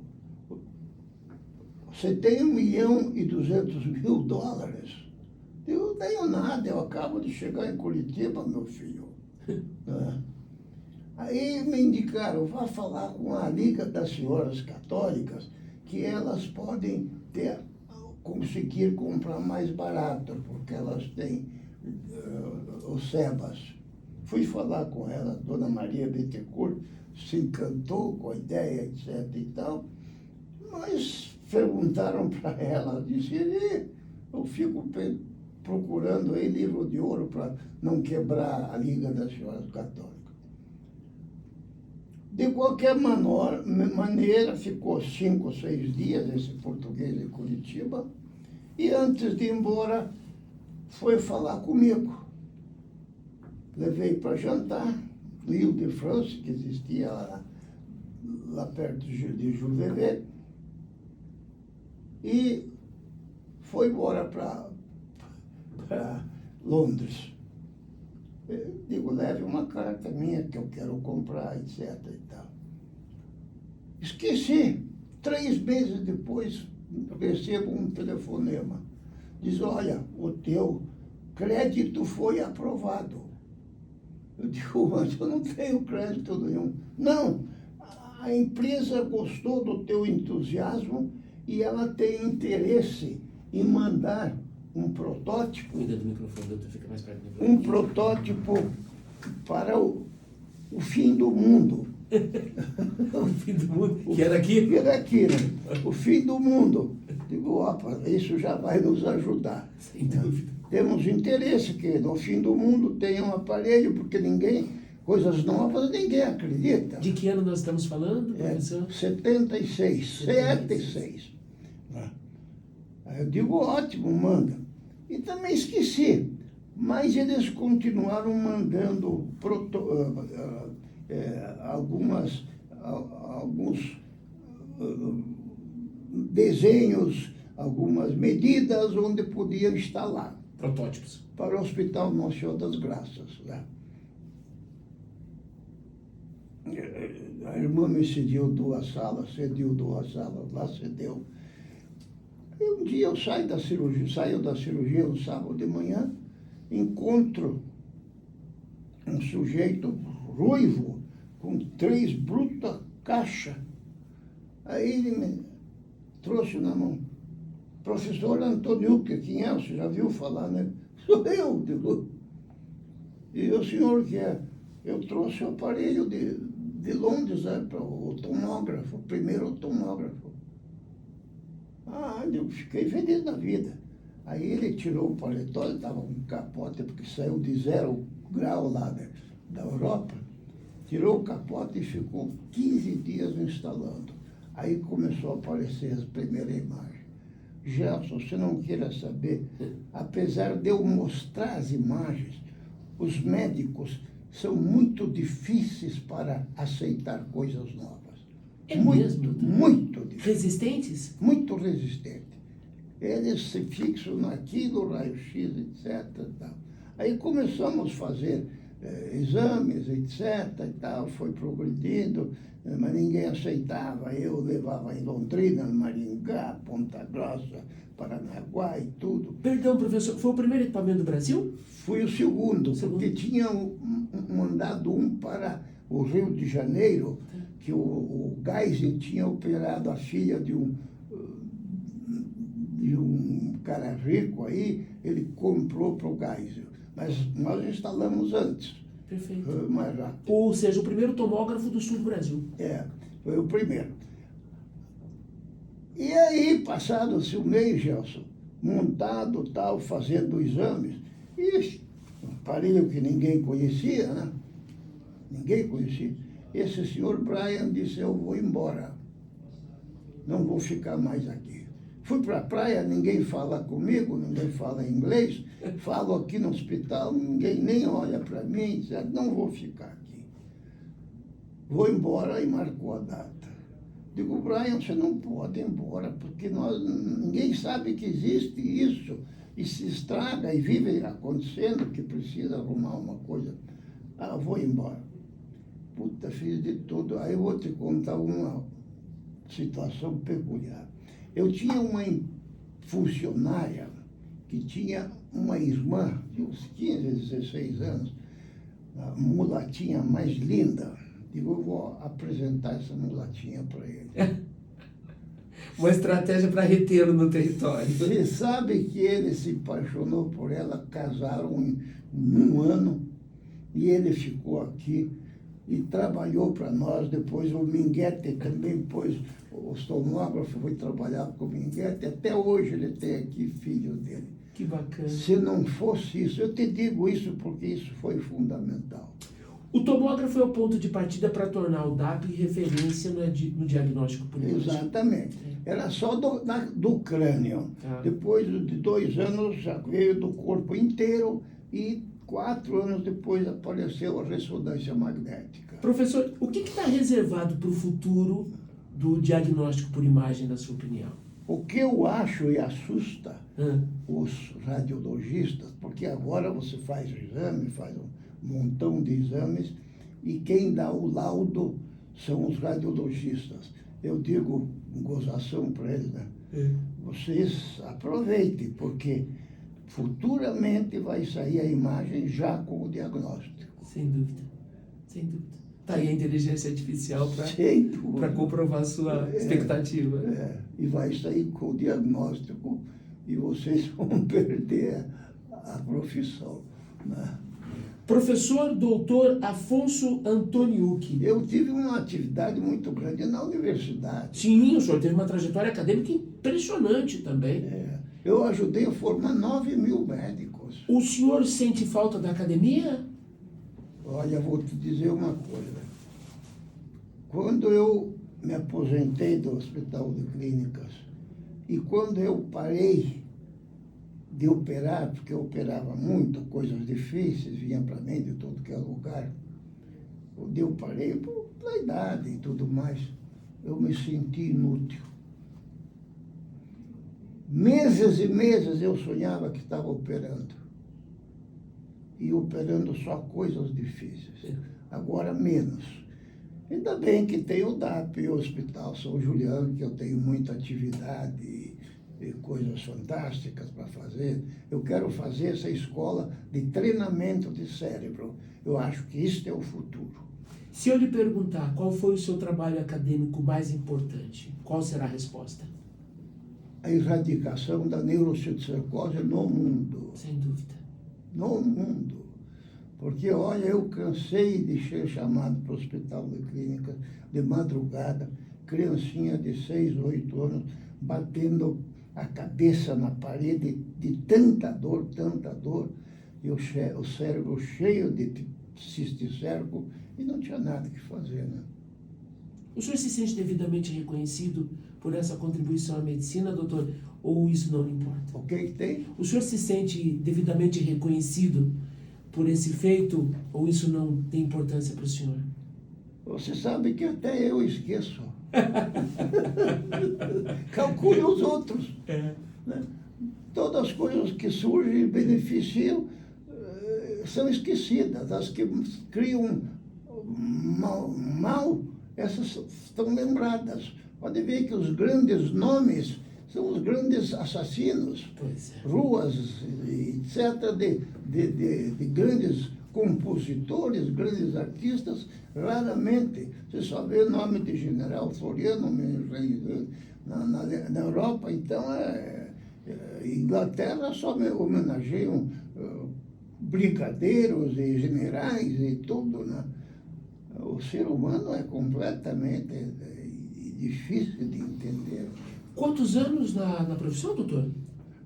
você tem $1.200.000? Eu não tenho nada, eu acabo de chegar em Curitiba, meu filho. Aí me indicaram, vá falar com a Liga das Senhoras Católicas, que elas podem conseguir comprar mais barato, porque elas têm os SEBAS. Fui falar com ela, Dona Maria Bittencourt, se encantou com a ideia, etc. e tal, mas perguntaram para ela, disse, eu fico procurando aí livro de ouro para não quebrar a Liga das Senhoras Católicas. De qualquer maneira, ficou 5 ou 6 dias esse português em Curitiba, e antes de ir embora, foi falar comigo. Levei para jantar no Ile-de-France, que existia lá perto de Jules, e foi embora para Londres. Eu digo, leve uma carta minha que eu quero comprar, etc. e tal. Esqueci. 3 meses depois, recebo um telefonema. Diz, olha, o teu crédito foi aprovado. Eu digo, mas eu não tenho crédito nenhum. Não, a empresa gostou do teu entusiasmo e ela tem interesse em mandar um protótipo. Cuida do microfone, doutor, fica mais perto do microfone. Um protótipo para o fim do mundo. O fim do mundo, que era aqui? Que era aqui, né? O fim do mundo. Digo, opa, isso já vai nos ajudar. Sem dúvida. Temos interesse que no fim do mundo tenha um aparelho, porque coisas novas ninguém acredita. De que ano nós estamos falando, professor? 76, 76. Aí eu digo, ótimo, manda. E também esqueci, mas eles continuaram mandando alguns desenhos, algumas medidas onde podia instalar. Protótipos. Para o Hospital Nossa Senhora das Graças. Né? A irmã me cedeu 2 salas, lá cedeu. E um dia eu saio da cirurgia no sábado de manhã, encontro um sujeito ruivo, com 3 brutas caixas. Aí ele me trouxe na mão. Professor Antônio, quem é? Você já viu falar, né? Sou eu, digo. E o senhor que é? Eu trouxe o aparelho de Londres, para o tomógrafo, o primeiro tomógrafo. Eu fiquei feliz da vida. Aí ele tirou o paletó, ele estava com um capote, porque saiu de 0 grau lá da Europa. Tirou o capote e ficou 15 dias instalando. Aí começou a aparecer as primeiras imagens. Gelson, você não queira saber, apesar de eu mostrar as imagens, os médicos são muito difíceis para aceitar coisas novas. É muito, mesmo? muito difíceis. Resistentes? Muito resistentes. Eles se fixam naquilo, raio-x, etc. Tal. Aí começamos a fazer exames, etc. e tal, foi progredindo, mas ninguém aceitava. Eu levava em Londrina, Maringá, Ponta Grossa, Paranaguá e tudo. Perdão, professor, foi o primeiro equipamento do Brasil? Fui o segundo, porque tinha mandado um para o Rio de Janeiro, que o Geisel tinha operado a filha de um cara rico aí, ele comprou para o Geisel. Mas nós instalamos antes. Perfeito. Foi o mais rápido. Ou seja, o primeiro tomógrafo do sul do Brasil. Foi o primeiro. E aí, passado-se o mês, Gelson, montado, tal, fazendo exames, e um aparelho que ninguém conhecia, né? Ninguém conhecia. Esse senhor Brian disse, eu vou embora. Não vou ficar mais aqui. Fui para a praia, ninguém fala comigo, ninguém fala inglês. Falo aqui no hospital, ninguém nem olha para mim, disse, não vou ficar aqui. Vou embora e marcou a data. Digo, Brian, você não pode ir embora, porque ninguém sabe que existe isso. E se estraga e vive acontecendo que precisa arrumar uma coisa. Vou embora. Puta, fiz de tudo. Aí eu vou te contar uma situação peculiar. Eu tinha uma funcionária que tinha uma irmã de uns 15, 16 anos, a mulatinha mais linda. Digo, eu vou apresentar essa mulatinha para ele. Uma estratégia para retê-lo no território. Você sabe que ele se apaixonou por ela, casaram em um ano, e ele ficou aqui e trabalhou para nós. Depois o Minguete também pôs, o tomógrafo foi trabalhar com o Minguete. Até hoje ele tem aqui filho dele. Que bacana. Se não fosse isso, eu te digo isso porque isso foi fundamental. O tomógrafo é o ponto de partida para tornar o DAP referência no diagnóstico por imagem. Exatamente. Era só do crânio. Depois de 2 anos já veio do corpo inteiro e 4 anos depois apareceu a ressonância magnética. Professor, o que está reservado para o futuro do diagnóstico por imagem, na sua opinião? O que eu acho e assusta os radiologistas, porque agora você faz o exame, faz um montão de exames, e quem dá o laudo são os radiologistas. Eu digo, gozação para eles, né? Vocês aproveitem, porque futuramente vai sair a imagem já com o diagnóstico. Sem dúvida, sem dúvida. Está aí a inteligência artificial para comprovar a sua expectativa. E vai sair com o diagnóstico e vocês vão perder a profissão, né? Professor doutor Afonso Antoniucchi. Eu tive uma atividade muito grande na universidade. Sim, o senhor teve uma trajetória acadêmica impressionante também. Eu ajudei a formar 9.000 médicos. O senhor sente falta da academia? Olha, vou te dizer uma coisa. Quando eu me aposentei do Hospital de Clínicas e quando eu parei de operar, porque eu operava muito, coisas difíceis, vinha para mim de todo que é lugar, quando eu parei, pela idade e tudo mais, eu me senti inútil. Meses e meses eu sonhava que estava operando. E operando só coisas difíceis. Agora menos. Ainda bem que tem o DAP, o Hospital São Juliano, que eu tenho muita atividade e coisas fantásticas para fazer. Eu quero fazer essa escola de treinamento de cérebro. Eu acho que isso é o futuro. Se eu lhe perguntar qual foi o seu trabalho acadêmico mais importante, qual será a resposta? A erradicação da neurocitorcose no mundo. Sem dúvida. No mundo. Porque, olha, eu cansei de ser chamado para o Hospital de Clínicas de madrugada, criancinha de 6, 8 anos, batendo a cabeça na parede de tanta dor, e o cérebro cheio de cisticérco, e não tinha nada que fazer, né? O senhor se sente devidamente reconhecido por essa contribuição à medicina, doutor, ou isso não lhe importa? O que tem? O senhor se sente devidamente reconhecido por esse feito, ou isso não tem importância para o senhor? Você sabe que até eu esqueço. Calcule os outros. Né? Todas as coisas que surgem e beneficiam são esquecidas. As que criam mal, essas estão lembradas. Pode ver que os grandes nomes são os grandes assassinos, ruas, etc., de grandes compositores, grandes artistas, raramente. Você só vê o nome de General Floriano na Europa, então Inglaterra só homenageiam brigadeiros e generais e tudo, né? O ser humano é completamente difícil de entender. Quantos anos na profissão, doutor?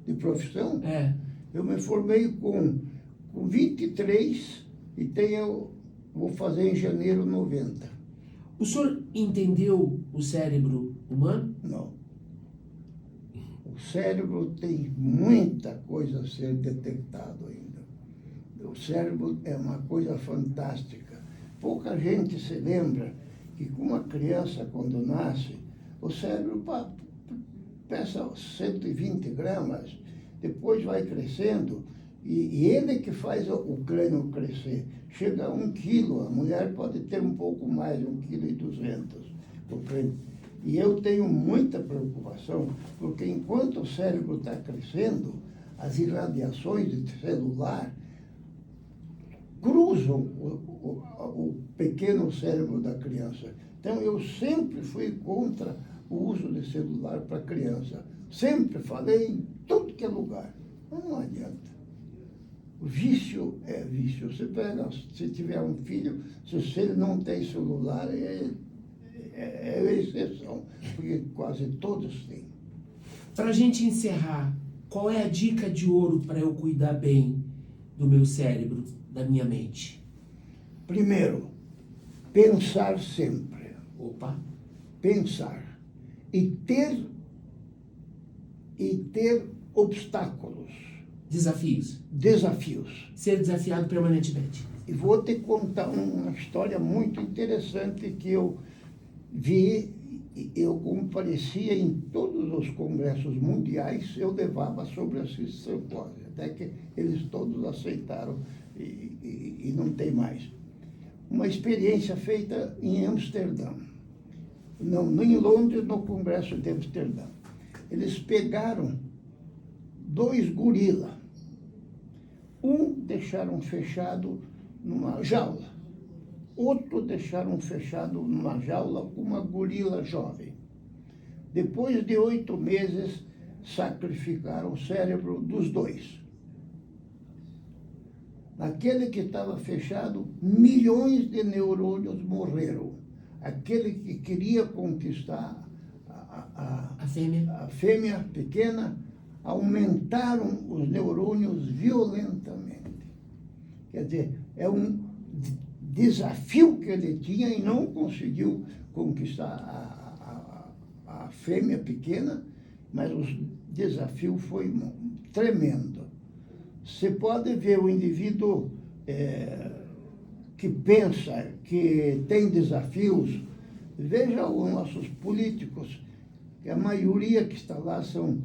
De profissão, É. eu me formei com 23 e vou fazer em janeiro 90. O senhor entendeu o cérebro humano? Não. O cérebro tem muita coisa a ser detectado ainda. O cérebro é uma coisa fantástica. Pouca gente se lembra que com uma criança, quando nasce, o cérebro pesa 120 gramas, depois vai crescendo, e ele que faz o crânio crescer. Chega a 1 quilo, a mulher pode ter um pouco mais, 1,2 kg. E eu tenho muita preocupação, porque enquanto o cérebro está crescendo, as irradiações de celular cruzam o pequeno cérebro da criança. Então, eu sempre fui contra o uso de celular para criança. Sempre falei em tudo que é lugar. Mas não adianta. O vício é vício. Se tiver um filho, se ele não tem celular, é exceção, porque quase todos têm. Para a gente encerrar, qual é a dica de ouro para eu cuidar bem do meu cérebro, da minha mente? Primeiro, pensar sempre. Opa! Pensar. E ter obstáculos. Desafios. Ser desafiado permanentemente. E vou te contar uma história muito interessante que eu vi. Eu comparecia em todos os congressos mundiais, eu levava sobre a cistercose, até que eles todos aceitaram e não tem mais. Uma experiência feita em Amsterdã. Não em Londres, no Congresso de Amsterdã. Eles pegaram 2 gorilas. Um deixaram fechado numa jaula. Outro deixaram fechado numa jaula com uma gorila jovem. Depois de 8 meses, sacrificaram o cérebro dos 2. Naquele que estava fechado, milhões de neurônios morreram. Aquele que queria conquistar a fêmea pequena, aumentaram os neurônios violentamente. Quer dizer, é um desafio que ele tinha e não conseguiu conquistar a fêmea pequena, mas o desafio foi tremendo. Você pode ver o indivíduo que pensa, que tem desafios. Veja os nossos políticos, que a maioria que está lá são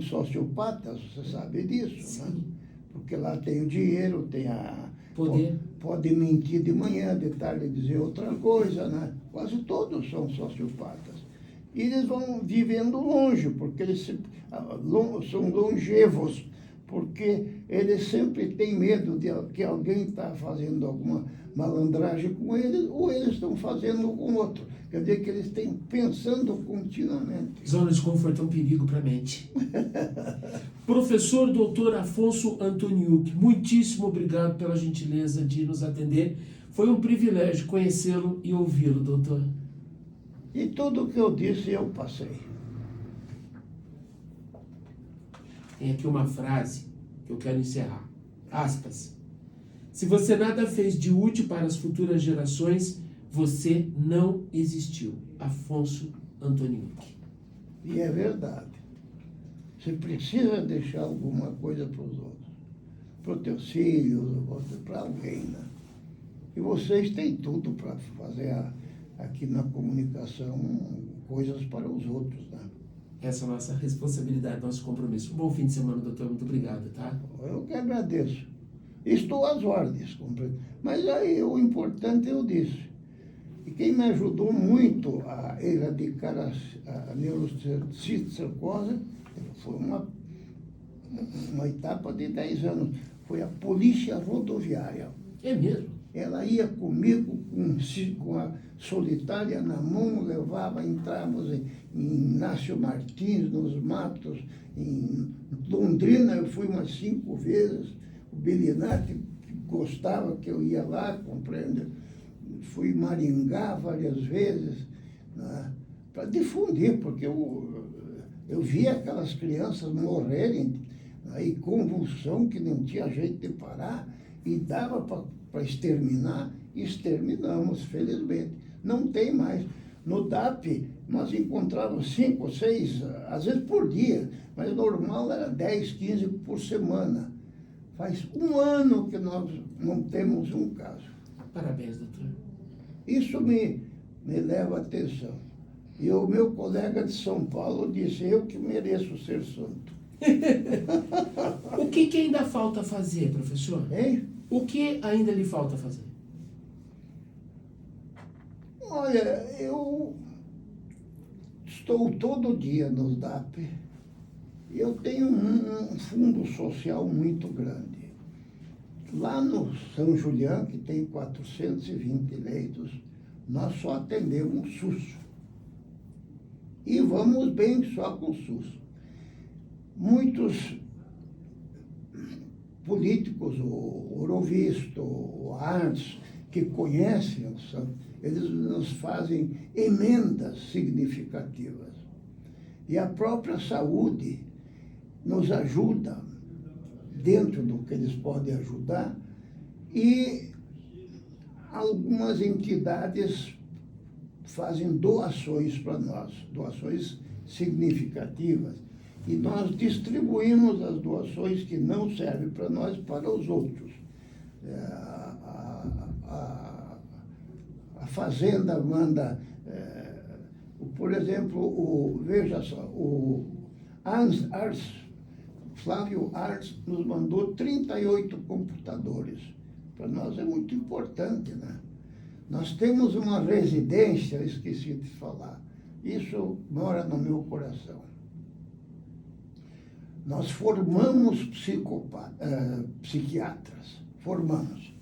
sociopatas, você sabe disso, né? Porque lá tem o dinheiro, tem poder. Pode mentir de manhã, de tarde dizer outra coisa, né? Quase todos são sociopatas. E eles vão vivendo longe, porque eles são longevos, porque eles sempre têm medo de que alguém está fazendo alguma malandragem com eles, ou eles estão fazendo com outro. Quer dizer que eles estão pensando continuamente. Zona de conforto é um perigo para a mente. Professor Dr. Afonso Antoniuk, muitíssimo obrigado pela gentileza de nos atender. Foi um privilégio conhecê-lo e ouvi-lo, doutor. E tudo o que eu disse, eu passei. Tem aqui uma frase que eu quero encerrar. Aspas. Se você nada fez de útil para as futuras gerações, você não existiu. Afonso Antoniuk. E é verdade. Você precisa deixar alguma coisa para os outros. Para os teus filhos, para alguém, né? E vocês têm tudo para fazer aqui na comunicação coisas para os outros, né? Essa é a nossa responsabilidade, nosso compromisso. Um bom fim de semana, doutor. Muito obrigado, tá? Eu que agradeço. Estou às ordens, mas aí o importante eu disse. E quem me ajudou muito a erradicar a neurocistercose foi uma etapa de 10 anos. Foi a polícia rodoviária. É mesmo? Ela ia comigo com a solitária na mão, entrávamos em Inácio Martins, nos matos, em Londrina eu fui umas 5 vezes. O Belinati gostava que eu ia lá, compreende? Fui em Maringá várias vezes, né, para difundir, porque eu via aquelas crianças morrerem, né, em convulsão, que não tinha jeito de parar, e dava para exterminar, exterminamos, felizmente. Não tem mais. No DAP, nós encontrávamos 5 ou 6, às vezes por dia, mas o normal era 10, 15 por semana. Faz 1 ano que nós não temos um caso. Parabéns, doutor. Isso me leva a atenção. E o meu colega de São Paulo disse, eu que mereço ser santo. O que ainda falta fazer, professor? Hein? O que ainda lhe falta fazer? Olha, eu estou todo dia nos DAP. Eu tenho um fundo social muito grande. Lá no São Julião, que tem 420 leitos, nós só atendemos SUS. E vamos bem só com SUS. Muitos políticos, o Orovisto, o Arns, que conhecem o São, eles nos fazem emendas significativas. E a própria saúde nos ajuda, dentro do que eles podem ajudar, e algumas entidades fazem doações para nós, doações significativas, e nós distribuímos as doações que não servem para nós para os outros. A Fazenda manda, por exemplo, veja só, o Flávio Arts nos mandou 38 computadores. Para nós é muito importante, né? Nós temos uma residência, eu esqueci de falar, isso mora no meu coração. Nós formamos psiquiatras, formamos.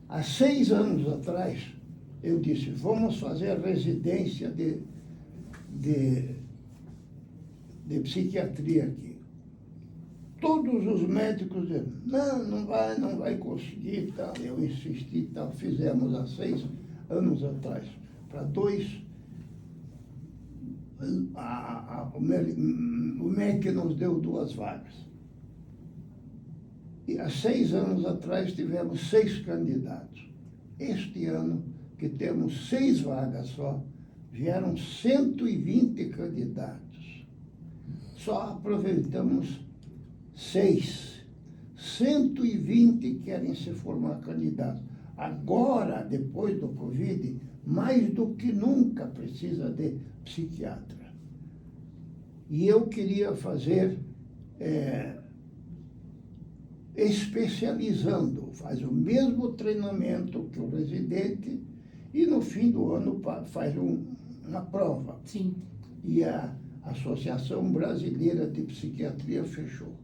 Há 6 anos atrás, eu disse, vamos fazer a residência de psiquiatria aqui. Todos os médicos diziam, não vai conseguir, tal. Eu insisti, tal. Fizemos há 6 anos atrás, para 2, o MEC nos deu 2 vagas. E há 6 anos atrás tivemos 6 candidatos. Este ano, que temos 6 vagas só, vieram 120 candidatos. Só aproveitamos 6. 120 querem se formar candidatos. Agora, depois do Covid, mais do que nunca precisa de psiquiatra. E eu queria fazer, especializando, faz o mesmo treinamento que o residente e no fim do ano faz uma prova. Sim. E a Associação Brasileira de Psiquiatria fechou.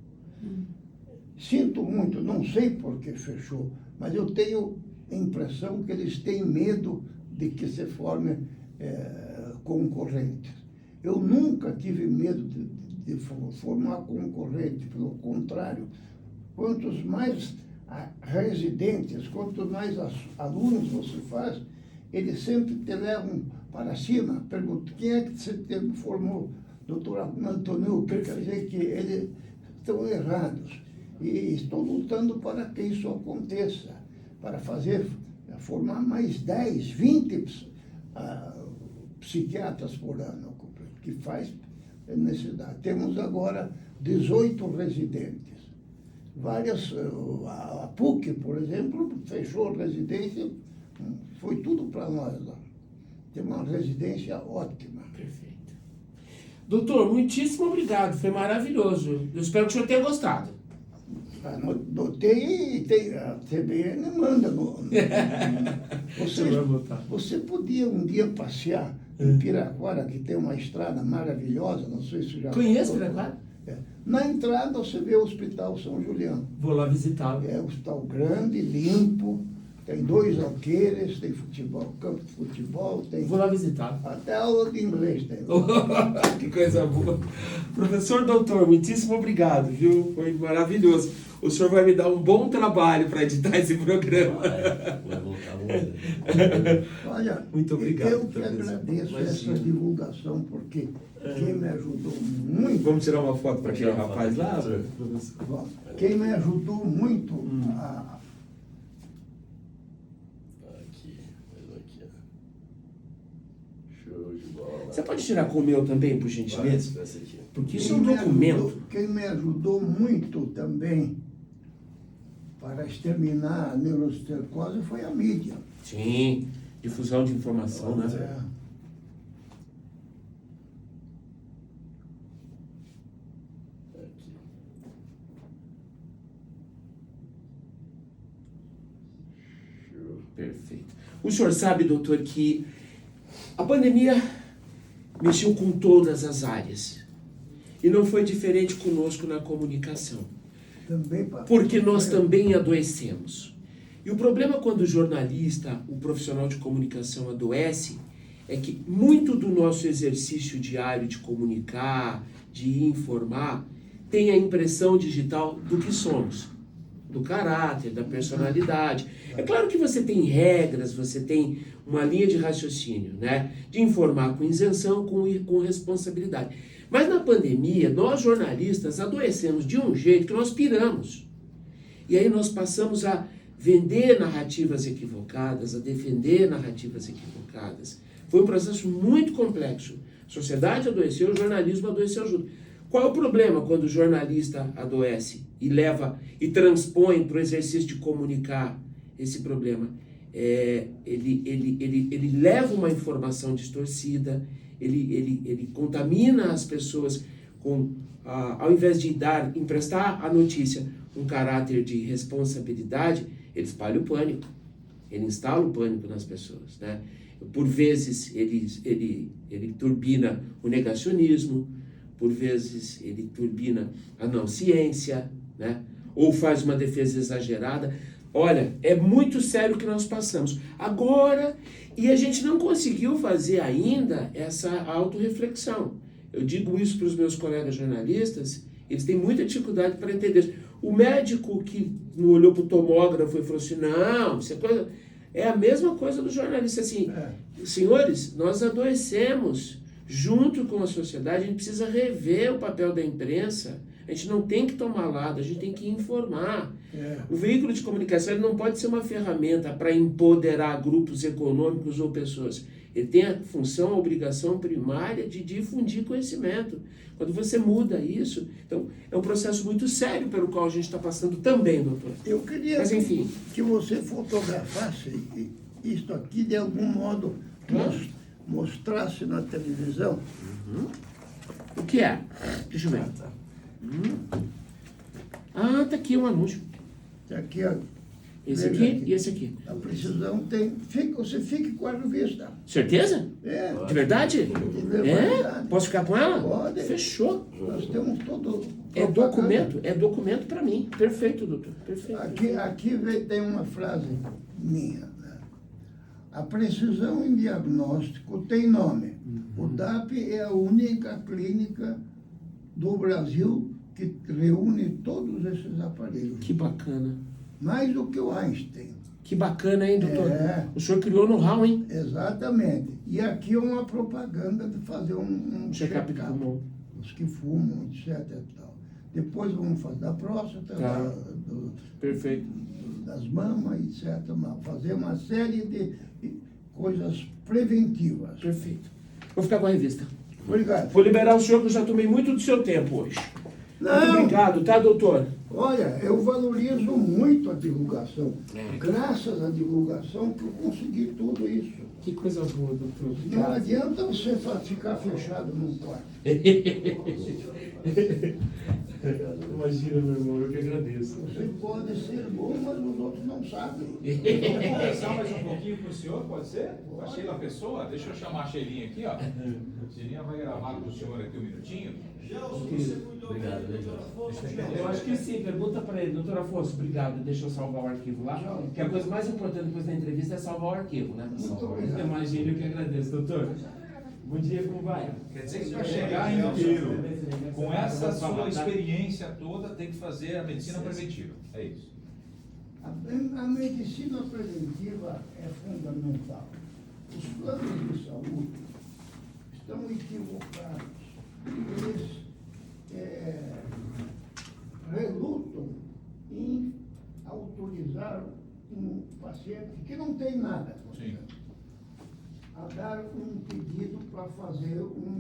Sinto muito, não sei por que fechou, mas eu tenho a impressão que eles têm medo de que se forme concorrentes. Eu nunca tive medo de formar concorrente, pelo contrário. Quantos mais residentes, quantos mais alunos você faz, eles sempre te levam para cima. Perguntam, quem é que você formou? Doutor Antônio, quer dizer que eles estão errados. E estou lutando para que isso aconteça, para formar mais 10, 20 psiquiatras por ano, que faz necessidade. Temos agora 18 residentes. A PUC, por exemplo, fechou a residência, foi tudo para nós lá. Tem uma residência ótima. Perfeito. Doutor, muitíssimo obrigado, foi maravilhoso. Eu espero que o senhor tenha gostado. Notei, a CBN manda. Você podia um dia passear em Piraquara, que tem uma estrada maravilhosa, não sei se já... Conheço Piraquara? Na entrada você vê o Hospital São Julião. Vou lá visitá-lo. É um hospital grande, limpo, tem 2 alqueires, tem futebol, campo de futebol, tem... Vou lá visitá-lo. Até aula de inglês tem. Que coisa boa. Professor doutor, muitíssimo obrigado, viu? Foi maravilhoso. o senhor vai me dar um bom trabalho para editar esse programa. Vai voltar muito. Olha, Muito obrigado. Eu que agradeço essa divulgação, porque quem me ajudou muito... Vamos tirar uma foto para aquele rapaz lá? Bom, quem me ajudou muito a... Aqui, mais aqui, ó. Show de bola. Você pode tirar com o meu também, por gentileza? Essa aqui. Porque isso é um documento. Quem me ajudou muito também para exterminar a neurostercose foi a mídia. Sim, difusão de informação, né? É. Aqui. Show. Perfeito. O senhor sabe, doutor, que a pandemia mexeu com todas as áreas. E não foi diferente conosco na comunicação. Também, Porque nós também adoecemos. E o problema quando o jornalista, o profissional de comunicação adoece, é que muito do nosso exercício diário de comunicar, de informar, tem a impressão digital do que somos. Do caráter, da personalidade. É claro que você tem regras, você tem uma linha de raciocínio, né? De informar com isenção, com responsabilidade. Mas na pandemia, nós jornalistas adoecemos de um jeito que nós piramos. E aí nós passamos a vender narrativas equivocadas, a defender narrativas equivocadas. Foi um processo muito complexo. A sociedade adoeceu, o jornalismo adoeceu junto. Qual é o problema quando o jornalista adoece e leva e transpõe para o exercício de comunicar esse problema? Ele leva uma informação distorcida, ele contamina as pessoas com, ao invés de emprestar a notícia um caráter de responsabilidade, ele espalha o pânico, ele instala o pânico nas pessoas, né? Por vezes ele turbina o negacionismo, por vezes ele turbina a não ciência, né? Ou faz uma defesa exagerada. Olha, é muito sério o que nós passamos. Agora, e a gente não conseguiu fazer ainda essa autorreflexão. Eu digo isso para os meus colegas jornalistas, eles têm muita dificuldade para entender isso. O médico que olhou para o tomógrafo e falou assim, não, isso é coisa... É a mesma coisa do jornalista, assim, senhores, nós adoecemos junto com a sociedade, a gente precisa rever o papel da imprensa, a gente não tem que tomar lado, a gente tem que informar. O veículo de comunicação ele não pode ser uma ferramenta para empoderar grupos econômicos ou pessoas. Ele tem a função, a obrigação primária de difundir conhecimento. Quando você muda isso, então é um processo muito sério pelo qual a gente está passando também, doutor. Eu queria Mas, enfim, que você fotografasse isto aqui de algum modo, mostrasse na televisão. O que é? Deixa eu ver. Tá aqui um anúncio. Aqui, ó, Esse aqui e esse aqui. a precisão tem... Você fique com a revista. Certeza? É. De verdade? verdade. Posso ficar com ela? Pode. Fechou. Nós temos todo... É documento para mim. Perfeito, doutor. Perfeito. Aqui tem uma frase minha. Né? A precisão em diagnóstico tem nome. O DAP é a única clínica do Brasil que reúne todos esses aparelhos. Que bacana. Mais do que o Einstein. Que bacana, hein, doutor? É. O senhor criou know-how, hein? Exatamente. E aqui é uma propaganda de fazer um Check-up de pulmão. Os que fumam, etc. E tal. Depois vamos fazer da próstata, Tá. Perfeito. das mamas, etc. Fazer uma série de coisas preventivas. Perfeito. Vou ficar com a revista. Obrigado. Vou liberar o senhor, que eu já tomei muito do seu tempo hoje. Muito Não. obrigado, tá, doutor? Olha, eu valorizo muito a divulgação. É. Graças à divulgação que eu consegui tudo isso. Que coisa boa, doutor. Não adianta você ficar fechado num quarto. Imagina, meu irmão, eu que agradeço. Você pode ser bom, mas os outros não sabem. Vamos conversar mais um pouquinho com o senhor, pode ser? Com a Sheila Pessoa? Deixa eu chamar a Sheilinha aqui, ó. A Sheilinha vai gravar com o senhor aqui um minutinho. Obrigado, obrigado. Eu acho que sim, pergunta para ele, doutor Afonso, obrigado, deixa eu salvar o arquivo lá, que a coisa mais importante depois da entrevista é salvar o arquivo, né? Muito obrigado. Imagina, eu que agradeço, doutor. Bom dia, como vai? Quer dizer que para chegar inteiro, com essa sua experiência toda, tem que fazer a medicina preventiva. É isso. A medicina preventiva é fundamental. Os planos de saúde estão equivocados. Eles relutam em autorizar um paciente que não tem nada Sim. a dar um pedido para fazer um